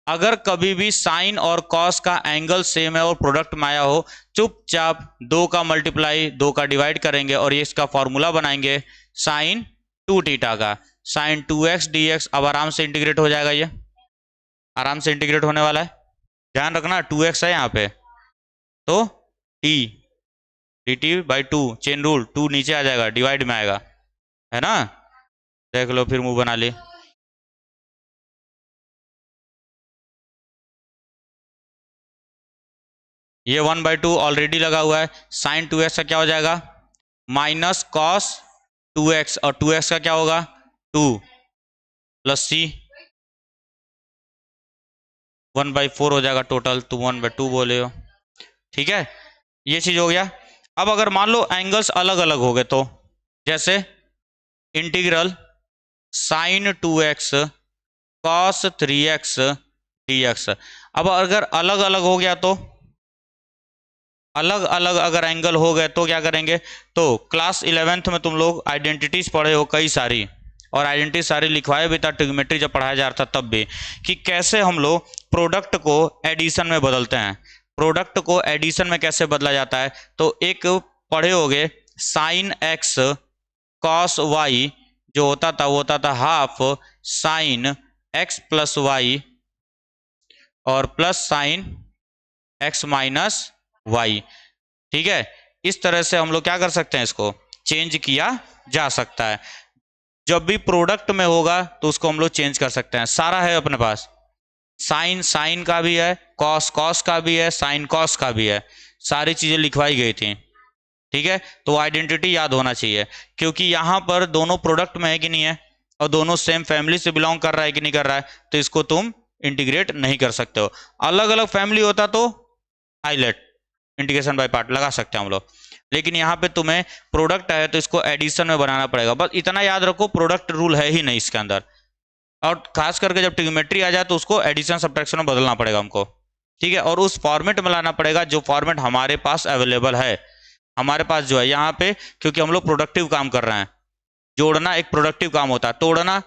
अगर कभी भी साइन और कॉस का एंगल सेम है और प्रोडक्ट में आया हो, चुपचाप 2 का मल्टीप्लाई 2 का डिवाइड करेंगे और ये इसका फॉर्मूला बनाएंगे साइन 2 थीटा का, साइन 2x dx। अब आराम से इंटीग्रेट हो जाएगा, ये आराम से इंटीग्रेट होने वाला है। ध्यान रखना 2x है यहाँ पे, तो t dt by 2, chain rule 2 नीचे आ जाएगा, डिवाइड में आएगा, है ना। देख लो फिर मुंह बना ली। ये 1/2 ऑलरेडी लगा हुआ है, साइन 2x का क्या हो जाएगा माइनस कॉस 2x, और 2x का क्या होगा 2 प्लस c 1/4 हो जाएगा टोटल, तुम 1/2 बोले हो, ठीक है। ये चीज हो गया। अब अगर मान लो एंगल्स अलग अलग हो गए, तो जैसे integral sine 2x cos 3x dx, अब अगर अलग अलग हो गया, तो अलग अलग अगर एंगल हो गए तो क्या करेंगे, तो क्लास 11th में तुम लोग आइडेंटिटीज पढ़े हो कई सारी, और आइडेंटिटी सारी लिखवाए भी था ट्रिग्नोमेट्री जब पढ़ाया जा रहा था तब भी, कि कैसे हम लोग प्रोडक्ट को एडिशन में बदलते हैं। प्रोडक्ट को एडिशन में कैसे बदला जाता है, तो एक पढ़े होगे साइन एक्स कॉस वाई, जो होता था वो होता था half sine x plus y और plus sine x minus y, ठीक है। इस तरह से हम लोग क्या कर सकते हैं, इसको चेंज किया जा सकता है। जब भी प्रोडक्ट में होगा तो उसको हम लोग चेंज कर सकते हैं, सारा है अपने पास, साइन साइन का भी है, कॉस कॉस का भी है, साइन कॉस का भी है, सारी चीजें लिखवाई गई थी, ठीक है। तो आइडेंटिटी याद होना चाहिए, क्योंकि यहां पर दोनों प्रोडक्ट में है कि नहीं है, और दोनों सेम फैमिली से बिलोंग कर रहा है कि नहीं कर रहा है, तो इसको तुम इंटीग्रेट नहीं कर सकते हो। अलग अलग फैमिली होता तो आइलेट इंटीग्रेशन बाय पार्ट लगा सकते हैं हम लोग, लेकिन यहाँ पे तुम्हें प्रोडक्ट है तो इसको एडिशन में बनाना पड़ेगा। बस इतना याद रखो, प्रोडक्ट रूल है ही नहीं इसके अंदर, और खास करके जब ट्रिग्नोमेट्री आ जाए तो उसको एडिशन सब्ट्रैक्शन में बदलना पड़ेगा हमको, ठीक है। और उस फॉर्मेट में लाना पड़ेगा जो फॉर्मेट हमारे पास अवेलेबल है। हमारे पास जो है यहाँ पे, क्योंकि हम लोग प्रोडक्टिव काम कर रहे हैं, जोड़ना एक प्रोडक्टिव काम होता है, तोड़ना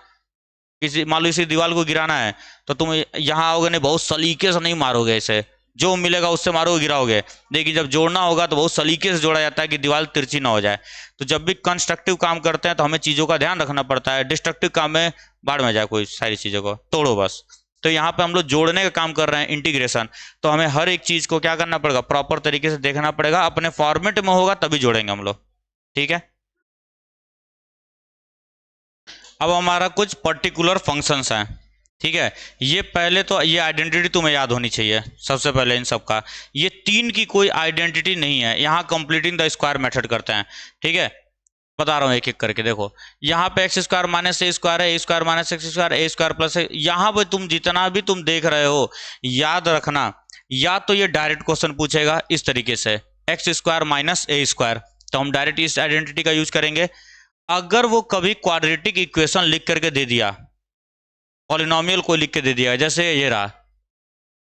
किसी, मान लो इसी दीवार को गिराना है तो तुम यहाँ आओगे नहीं, बहुत सलीके से नहीं मारोगे, इसे जो मिलेगा उससे मारोगे गिराओगे, लेकिन जब जोड़ना होगा तो बहुत सलीके से जोड़ा जाता है कि दीवार तिरछी ना हो जाए। तो जब भी कंस्ट्रक्टिव काम करते हैं तो हमें चीज़ों का ध्यान रखना पड़ता है, डिस्ट्रक्टिव काम में बाढ़ में जाए कोई सारी चीज़ों को तोड़ो बस। तो यहाँ पे हम लोग जोड़ने का काम कर रहे हैं, इंटीग्रेशन, तो हमें हर एक चीज़ को क्या करना पड़ेगा, प्रॉपर तरीके से देखना पड़ेगा, अपने फॉर्मेट में होगा तभी जोड़ेंगे हम लोग, ठीक है। अब हमारा कुछ पर्टिकुलर फंक्शंस हैं, ठीक है, ये पहले तो ये आइडेंटिटी तुम्हें याद होनी चाहिए सबसे पहले इन सब का। ये तीन की कोई आइडेंटिटी नहीं है, यहाँ कंप्लीटिंग द स्क्वायर मेथड करते हैं। ठीक है, बता रहा हूँ एक एक करके। देखो यहाँ पे एक्स स्क्वायर माइनस ए स्क्वायर है, ए स्क्वायर माइनस एक्स स्क्वायर, ए स्क्वायर प्लस है। यहाँ पे तुम जितना भी तुम देख रहे हो याद रखना, या तो ये डायरेक्ट क्वेश्चन पूछेगा इस तरीके से एक्स स्क्वायर माइनस ए स्क्वायर, तो हम डायरेक्ट इस आइडेंटिटी का यूज करेंगे। अगर वो कभी क्वाड्रेटिक इक्वेशन लिख करके दे दिया, पॉलिनोमियल को लिख के दे दिया, जैसे ये रहा,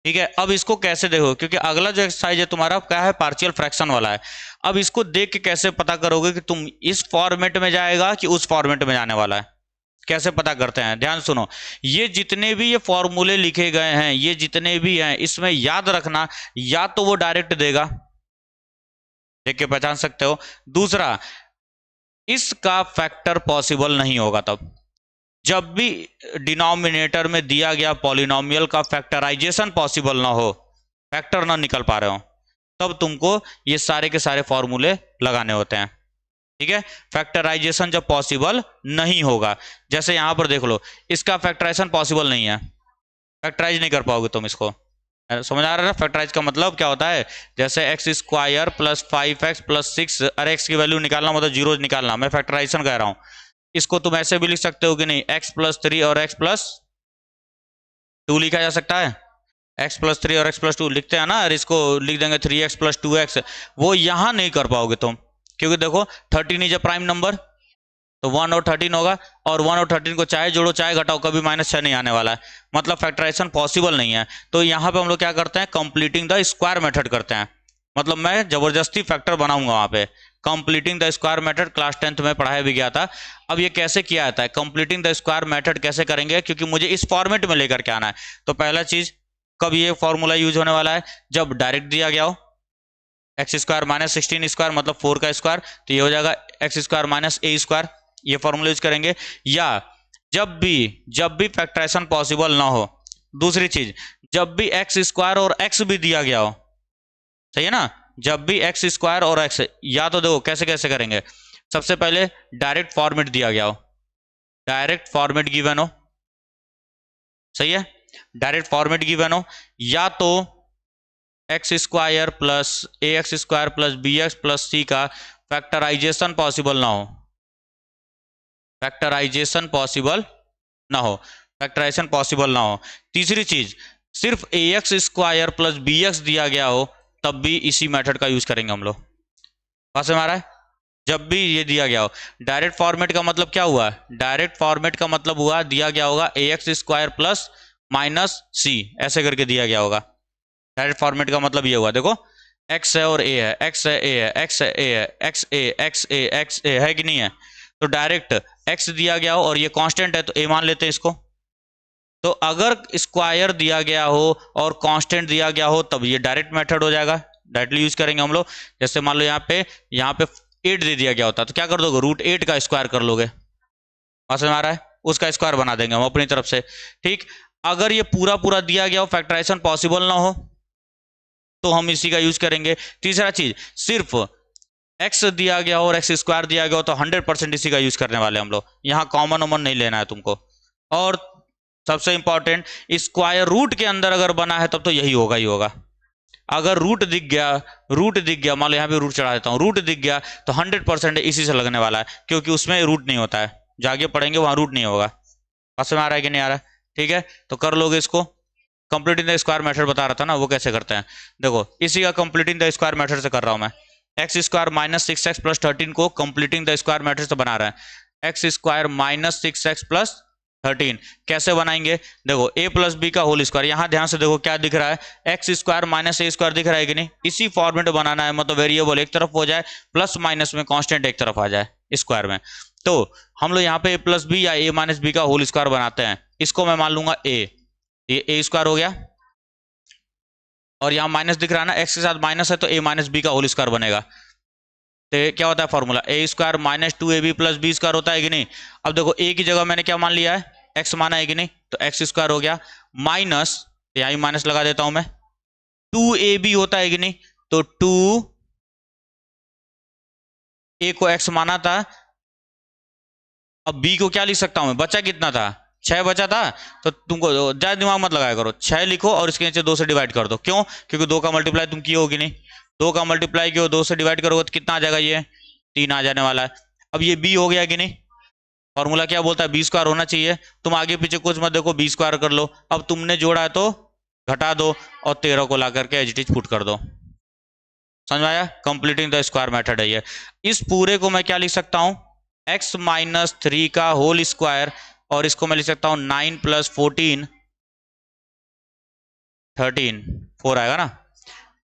ठीक है। अब इसको कैसे देखो, क्योंकि अगला जो एक्सरसाइज है तुम्हारा क्या है, पार्शियल फ्रैक्शन वाला है। अब इसको देख के कैसे पता करोगे कि तुम इस फॉर्मेट में जाएगा कि उस फॉर्मेट में जाने वाला है, कैसे पता करते हैं, ध्यान सुनो। ये जितने भी ये फॉर्मूले लिखे गए हैं, ये जितने भी हैं, इसमें याद रखना, या तो वो डायरेक्ट देगा, देख के पहचान सकते हो। दूसरा, इसका फैक्टर पॉसिबल नहीं होगा तब जब भी डिनोमिनेटर में दिया गया पॉलिनोमियल का फैक्टराइजेशन पॉसिबल ना हो, फैक्टर ना निकल पा रहे हो, तब तुमको ये सारे के सारे फॉर्मूले लगाने होते हैं। ठीक है, फैक्टराइजेशन जब पॉसिबल नहीं होगा, जैसे यहां पर देख लो, इसका फैक्टराइजेशन पॉसिबल नहीं है, फैक्टराइज नहीं कर पाओगे तुम इसको। समझ आ रहा है? फैक्टराइज का मतलब क्या होता है, जैसे x square plus 5x plus 6, अरे एक्स की वैल्यू निकालना मतलब जीरो निकालना, मैं फैक्टराइजेशन कह रहा हूं। इसको तुम ऐसे भी लिख सकते हो कि नहीं, x प्लस 3 और x प्लस 2 लिखा जा सकता है। x प्लस 3 और x प्लस 2 लिखते हैं ना, और इसको लिख देंगे 3x प्लस 2x। वो यहां नहीं कर पाओगे तुम, क्योंकि देखो 13 इज अ प्राइम नंबर, तो 1 और 13 होगा, और 1 और 13 को चाहे जोड़ो चाहे घटाओ, कभी -6 नहीं आने वाला है, मतलब फैक्टराइजेशन पॉसिबल नहीं है। तो यहाँ पे हम लोग क्या करते हैं, कंप्लीटिंग द स्क्वायर मेथड करते हैं, मतलब मैं जबरदस्ती फैक्टर बनाऊंगा वहां पे। Completing the square method class 10th में पढ़ाया भी गया था। अब ये कैसे किया जाता है, कंप्लीटिंग द स्क्वायर मेथड कैसे करेंगे, क्योंकि मुझे इस फॉर्मेट में लेकर के आना है। तो पहला चीज, कब ये फॉर्मूला यूज होने वाला है, जब डायरेक्ट दिया गया हो, एक्स स्क्वायर माइनस 16 स्क्वायर मतलब 4 का स्क्वायर, तो ये हो जाएगा एक्स स्क्वायर माइनस ए स्क्वायर, ये फॉर्मूला यूज करेंगे। या जब भी फैक्टराइजेशन पॉसिबल ना हो, दूसरी चीज, जब भी एक्स स्क्वायर और एक्स भी दिया गया हो, सही है ना, जब भी एक्स स्क्वायर और एक्स, या तो देखो कैसे कैसे करेंगे। सबसे पहले डायरेक्ट फॉर्मेट दिया गया हो, डायरेक्ट फॉर्मेट गिवन हो, सही है, डायरेक्ट फॉर्मेट गिवन हो, या तो x square plus a x square plus b x plus c का फैक्टराइजेशन पॉसिबल ना हो, फैक्टराइजेशन पॉसिबल ना हो, फैक्टराइजेशन पॉसिबल ना हो। तीसरी चीज, सिर्फ a x square plus b x दिया गया हो, तब भी इसी मेथड का यूज करेंगे हम लोग। बात समझ आ रहा है, जब भी ये दिया गया हो। डायरेक्ट फॉर्मेट का मतलब क्या हुआ, डायरेक्ट फॉर्मेट का मतलब हुआ दिया गया होगा ए एक्स स्क्वायर प्लस माइनस सी, ऐसे करके दिया गया होगा। डायरेक्ट फॉर्मेट का मतलब ये हुआ, देखो एक्स है और ए है, एक्स है ए है, एक्स है ए है, एक्स ए एक्स ए एक्स ए है कि नहीं है। तो डायरेक्ट एक्स दिया गया हो और ये कांस्टेंट है, तो ए मान लेते हैं इसको। तो अगर स्क्वायर दिया गया हो और कांस्टेंट दिया गया हो, तब ये डायरेक्ट मेथड हो जाएगा, डायरेक्टली यूज करेंगे हम लोग। जैसे मान लो यहाँ पे 8 दे दिया गया होता, तो क्या कर दोगे, √8 का स्क्वायर कर लोगे, समझ में आ रहा है, उसका स्क्वायर बना देंगे हम अपनी तरफ से। ठीक, अगर ये पूरा पूरा दिया गया हो, फैक्टराइजेशन पॉसिबल ना हो, तो हम इसी का यूज करेंगे। तीसरा चीज, सिर्फ एक्स दिया गया हो और एक्स स्क्वायर दिया गया हो, तो 100% इसी का यूज करने वाले हम लोग, यहाँ कॉमन वॉमन नहीं लेना है तुमको। और सबसे इंपॉर्टेंट, स्क्वायर रूट के अंदर अगर बना है तब तो यही होगा ही होगा। अगर रूट दिख गया, मान लो यहाँ पे रूट चढ़ा देता हूँ, रूट दिख गया, तो 100% इसी से लगने वाला है, क्योंकि उसमें रूट नहीं होता है, जाके पढ़ेंगे वहां रूट नहीं होगा। समझ में आ रहा है कि नहीं आ रहा है, ठीक है, तो कर लोगे इसको। कंप्लीटिंग द स्क्वायर मेथड बता रहा था ना, वो कैसे करते हैं, देखो इसी का कंप्लीटिंग द स्क्वायर मेथड से कर रहा हूं मैं। X square minus 6x plus 13 को कंप्लीटिंग द स्क्वायर मेथड से बना रहा है। X square minus 6x plus 13 कैसे बनाएंगे, देखो a प्लस बी का होल स्क्वायर, यहां ध्यान से देखो क्या दिख रहा है, एक्स स्क्वायर माइनस ए स्क्वायर दिख रहा है कि नहीं, इसी फॉर्मेट बनाना है, मतलब वेरिएबल एक तरफ हो जाए, प्लस माइनस में कांस्टेंट एक तरफ आ जाए स्क्वायर में। तो हम लोग यहाँ पे a प्लस बी या a माइनस बी का होल स्क्वायर बनाते हैं, इसको मैं मान लूंगा a, ये a स्क्वायर हो गया, और यहाँ माइनस दिख रहा है ना, एक्स के साथ माइनस है, तो a माइनस बी का होल स्क्वायर बनेगा। तो क्या होता है formula, a square minus 2ab plus b square होता है कि नहीं। अब देखो a की जगह मैंने क्या मान लिया है, x माना है कि नहीं, तो एक्स स्क्वायर हो गया, माइनस, यहाँ ही माइनस लगा देता हूं मैं, 2ab होता है कि नहीं, तो 2a को x माना था, अब b को क्या लिख सकता हूं मैं, बचा कितना था 6 बचा था, तो तुमको ज्यादा दिमाग मत लगाया करो, 6 लिखो और इसके नीचे 2 से डिवाइड कर दो। क्यों? क्योंकि 2 का मल्टीप्लाई तुम किए होगी नहीं, 2 का मल्टीप्लाई किए, 2 से डिवाइड करोगे तो कितना आ जाएगा, ये 3 आ जाने वाला है। अब ये बी हो गया कि नहीं, फॉर्मूला क्या बोलता है, बी स्क्वायर होना चाहिए। तुम आगे पीछे कुछ मत देखो, बी स्क्वायर कर लो। अब तुमने जोड़ा है तो घटा दो और 13 को ला करके एज इट इज पुट कर दो। समझ में आया? कंप्लीटिंग द स्क्वायर मेथड है ये। इस पूरे को मैं क्या लिख सकता हूं, x माइनस 3 का होल स्क्वायर, और इसको मैं लिख सकता हूं 9 प्लस 14 13 4 आएगा ना,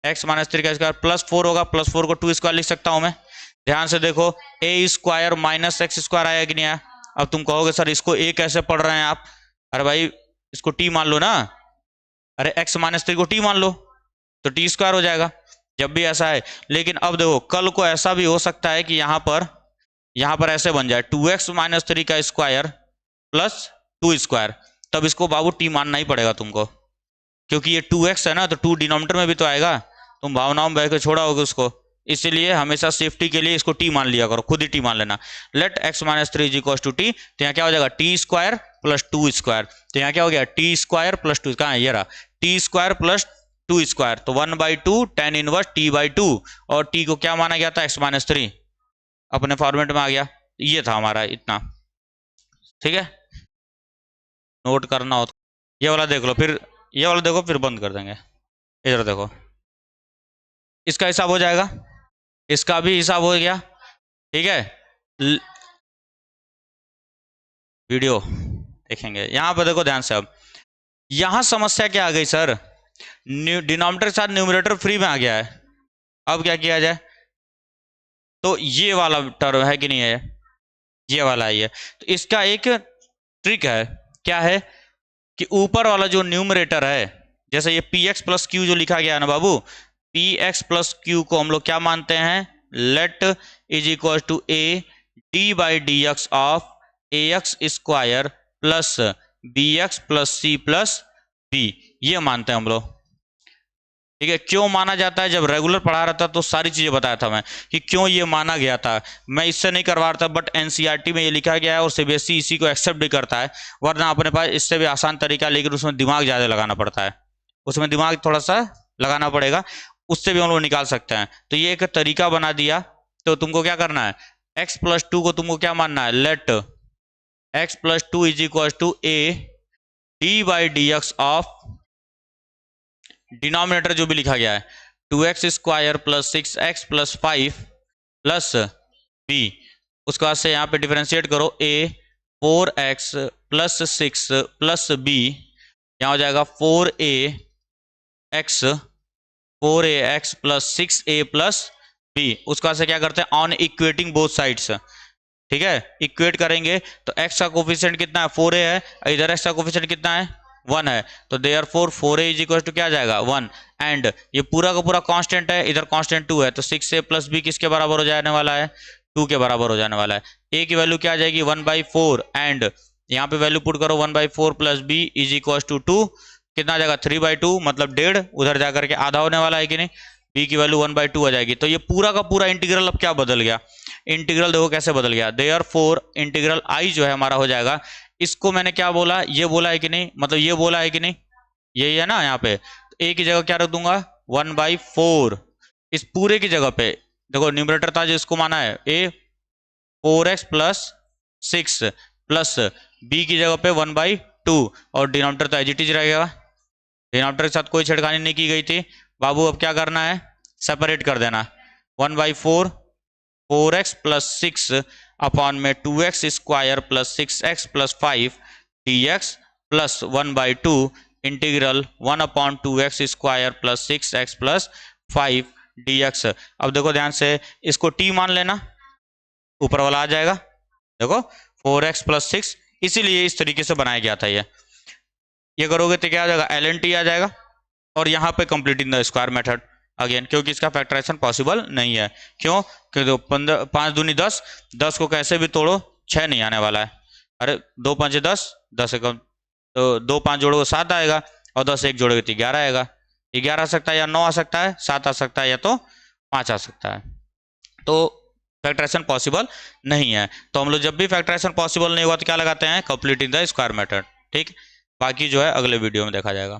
x माइनस 3 का स्क्वायर प्लस 4 होगा, प्लस 4 को 2 स्क्वायर लिख सकता हूं मैं। ध्यान से देखो, a square minus x square आया कि नहीं आया। अब तुम कहोगे सर इसको a कैसे पढ़ रहे हैं आप, अरे भाई इसको t मान लो ना, अरे x माइनस 3 को t मान लो तो t स्क्वायर हो जाएगा जब भी ऐसा है। लेकिन अब देखो कल को ऐसा भी हो सकता है कि यहां पर ऐसे बन जाए 2x माइनस 3 का स्क्वायर प्लस 2 स्क्वायर, तब इसको बाबू t मानना ही पड़ेगा तुमको, क्योंकि ये 2x है ना, तो 2 डिनोमिनेटर में भी तो आएगा, तुम भावनाओं में बह के छोड़ा होगा उसको। इसीलिए हमेशा सेफ्टी के लिए इसको t मान लिया करो, खुद ही t मान लेना। Let x minus 3 is equal to t, तो यहाँ क्या हो जाएगा t स्क्वायर प्लस 2 स्क्वायर, तो यहाँ क्या हो गया t स्क्वायर प्लस 2, कहाँ है ये रहा, t स्क्वायर प्लस 2 स्क्वायर, तो 1/2 tan इनवर्स t/2, और t को क्या माना गया था, x माइनस 3, अपने फॉर्मेट में आ गया। ये था हमारा इतना, ठीक है, नोट करना हो तो ये वाला देख लो, फिर ये वाला देखो, फिर बंद कर देंगे। इधर देखो, इसका हिसाब हो जाएगा, इसका भी हिसाब हो गया, ठीक है। वीडियो देखेंगे, यहां पर देखो ध्यान से। अब यहां समस्या क्या आ गई सर, डिनोमिनेटर के साथ न्यूमरेटर फ्री में आ गया है। अब क्या किया जाए, तो ये वाला टर्म है कि नहीं है, ये वाला ही है, तो इसका एक ट्रिक है, क्या है कि ऊपर वाला जो न्यूमरेटर है, जैसे ये पी एक्स प्लस क्यू जो लिखा गया है ना बाबू, पी एक्स प्लस क्यू को हम लोग क्या मानते हैं, let is equal to a d by d x of a x square plus b x plus c plus b, ये मानते हैं हम लोग, ठीक है। क्यों माना जाता है, जब रेगुलर पढ़ा रहा था तो सारी चीजें बताया था मैं कि क्यों ये माना गया था, मैं इससे नहीं करवा रहा था, बट एनसीईआरटी में ये लिखा गया है और सीबीएसई इसी को एक्सेप्ट भी करता है। वरना अपने पास इससे भी आसान तरीका, लेकिन उसमें दिमाग ज्यादा लगाना पड़ता है, उसमें दिमाग थोड़ा सा लगाना पड़ेगा, उससे भी हम लोग निकाल सकते हैं। तो ये एक तरीका बना दिया, तो तुमको क्या करना है, x प्लस 2 को तुमको क्या मानना है, let x plus 2 is equal to a d by d x of, denominator जो भी लिखा गया है 2x square plus 6x plus 5 plus b, उसके बाद से यहाँ पे डिफरेंशिएट करो, a 4x plus 6 plus b, यहाँ हो जाएगा 4ax plus 6a plus b। उसका से क्या करते हैं, ऑन इक्वेटिंग बोथ साइड्स, ठीक है, इक्वेट करेंगे तो x का कोफिशिएंट कितना है, 4a है, इधर x का कोफिशिएंट कितना है, 1 है, तो therefore 4a is equal to क्या आ जाएगा, 1, एंड ये पूरा का पूरा कांस्टेंट है, इधर कांस्टेंट 2 है, तो 6a प्लस b किसके बराबर हो जाने वाला है, 2 के बराबर हो जाने वाला है। a की वैल्यू क्या आ जाएगी, 1/4, एंड यहाँ पे वैल्यू पुट करो 1/4 plus b is equal to 2, कितना आ जाएगा 3/2, मतलब 1.5, उधर जाकर के आधा होने वाला है कि नहीं, b की वैल्यू 1/2 आ जाएगी। तो ये पूरा का पूरा इंटीग्रल अब क्या बदल गया, इंटीग्रल देखो कैसे बदल गया, देयरफॉर इंटीग्रल i जो है हमारा हो जाएगा, इसको मैंने क्या बोला, ये बोला है कि नहीं, मतलब ये बोला है कि नहीं, यही है ना, यहाँ पे तो a की जगह क्या रख दूंगा 1/4, इस पूरे की जगह पे देखो न्यूमरेटर था जो इसको माना है a 4x plus 6 plus b की जगह पे 1/2, और डिनोमिनेटर तो एज इट इज रहेगा, डिनोमिनेटर के साथ कोई छेड़खानी नहीं की गई थी बाबू। अब क्या करना है, सेपरेट कर देना, 1/4 4x प्लस 6 अपॉन में 2x square plus 6x plus 5 dx plus 1/2 integral 1/2x square plus 6x plus 5 dx। अब देखो ध्यान से, इसको t मान लेना, ऊपर वाला आ जाएगा, देखो 4x प्लस 6, इसीलिए इस तरीके से बनाया गया था। ये करोगे तो क्या आ जाएगा, ln t आ जाएगा, और यहाँ पे completing the square method again, क्योंकि इसका फैक्टराइजेशन पॉसिबल नहीं है। क्यों, क्योंकि 15 5 दूनी 10, 10 को कैसे भी तोड़ो 6 नहीं आने वाला है, अरे 2 5 10, 10 से कम, तो 2 5 जोड़ोगे 7 आएगा, और 10 1 जोड़ोगे तो 11 आएगा, 11 आ सकता है या 9 आ सकता है, 7 आ सकता है या तो 5 आ सकता है। तो फैक्टराइजेशन पॉसिबल नहीं है। तो हम लोग जब भी फैक्टराइजेशन पॉसिबल नहीं हुआ तो क्या लगाते हैं, कंप्लीटिंग द स्क्वायर मेथड। ठीक, बाकी जो है अगले वीडियो में देखा जाएगा।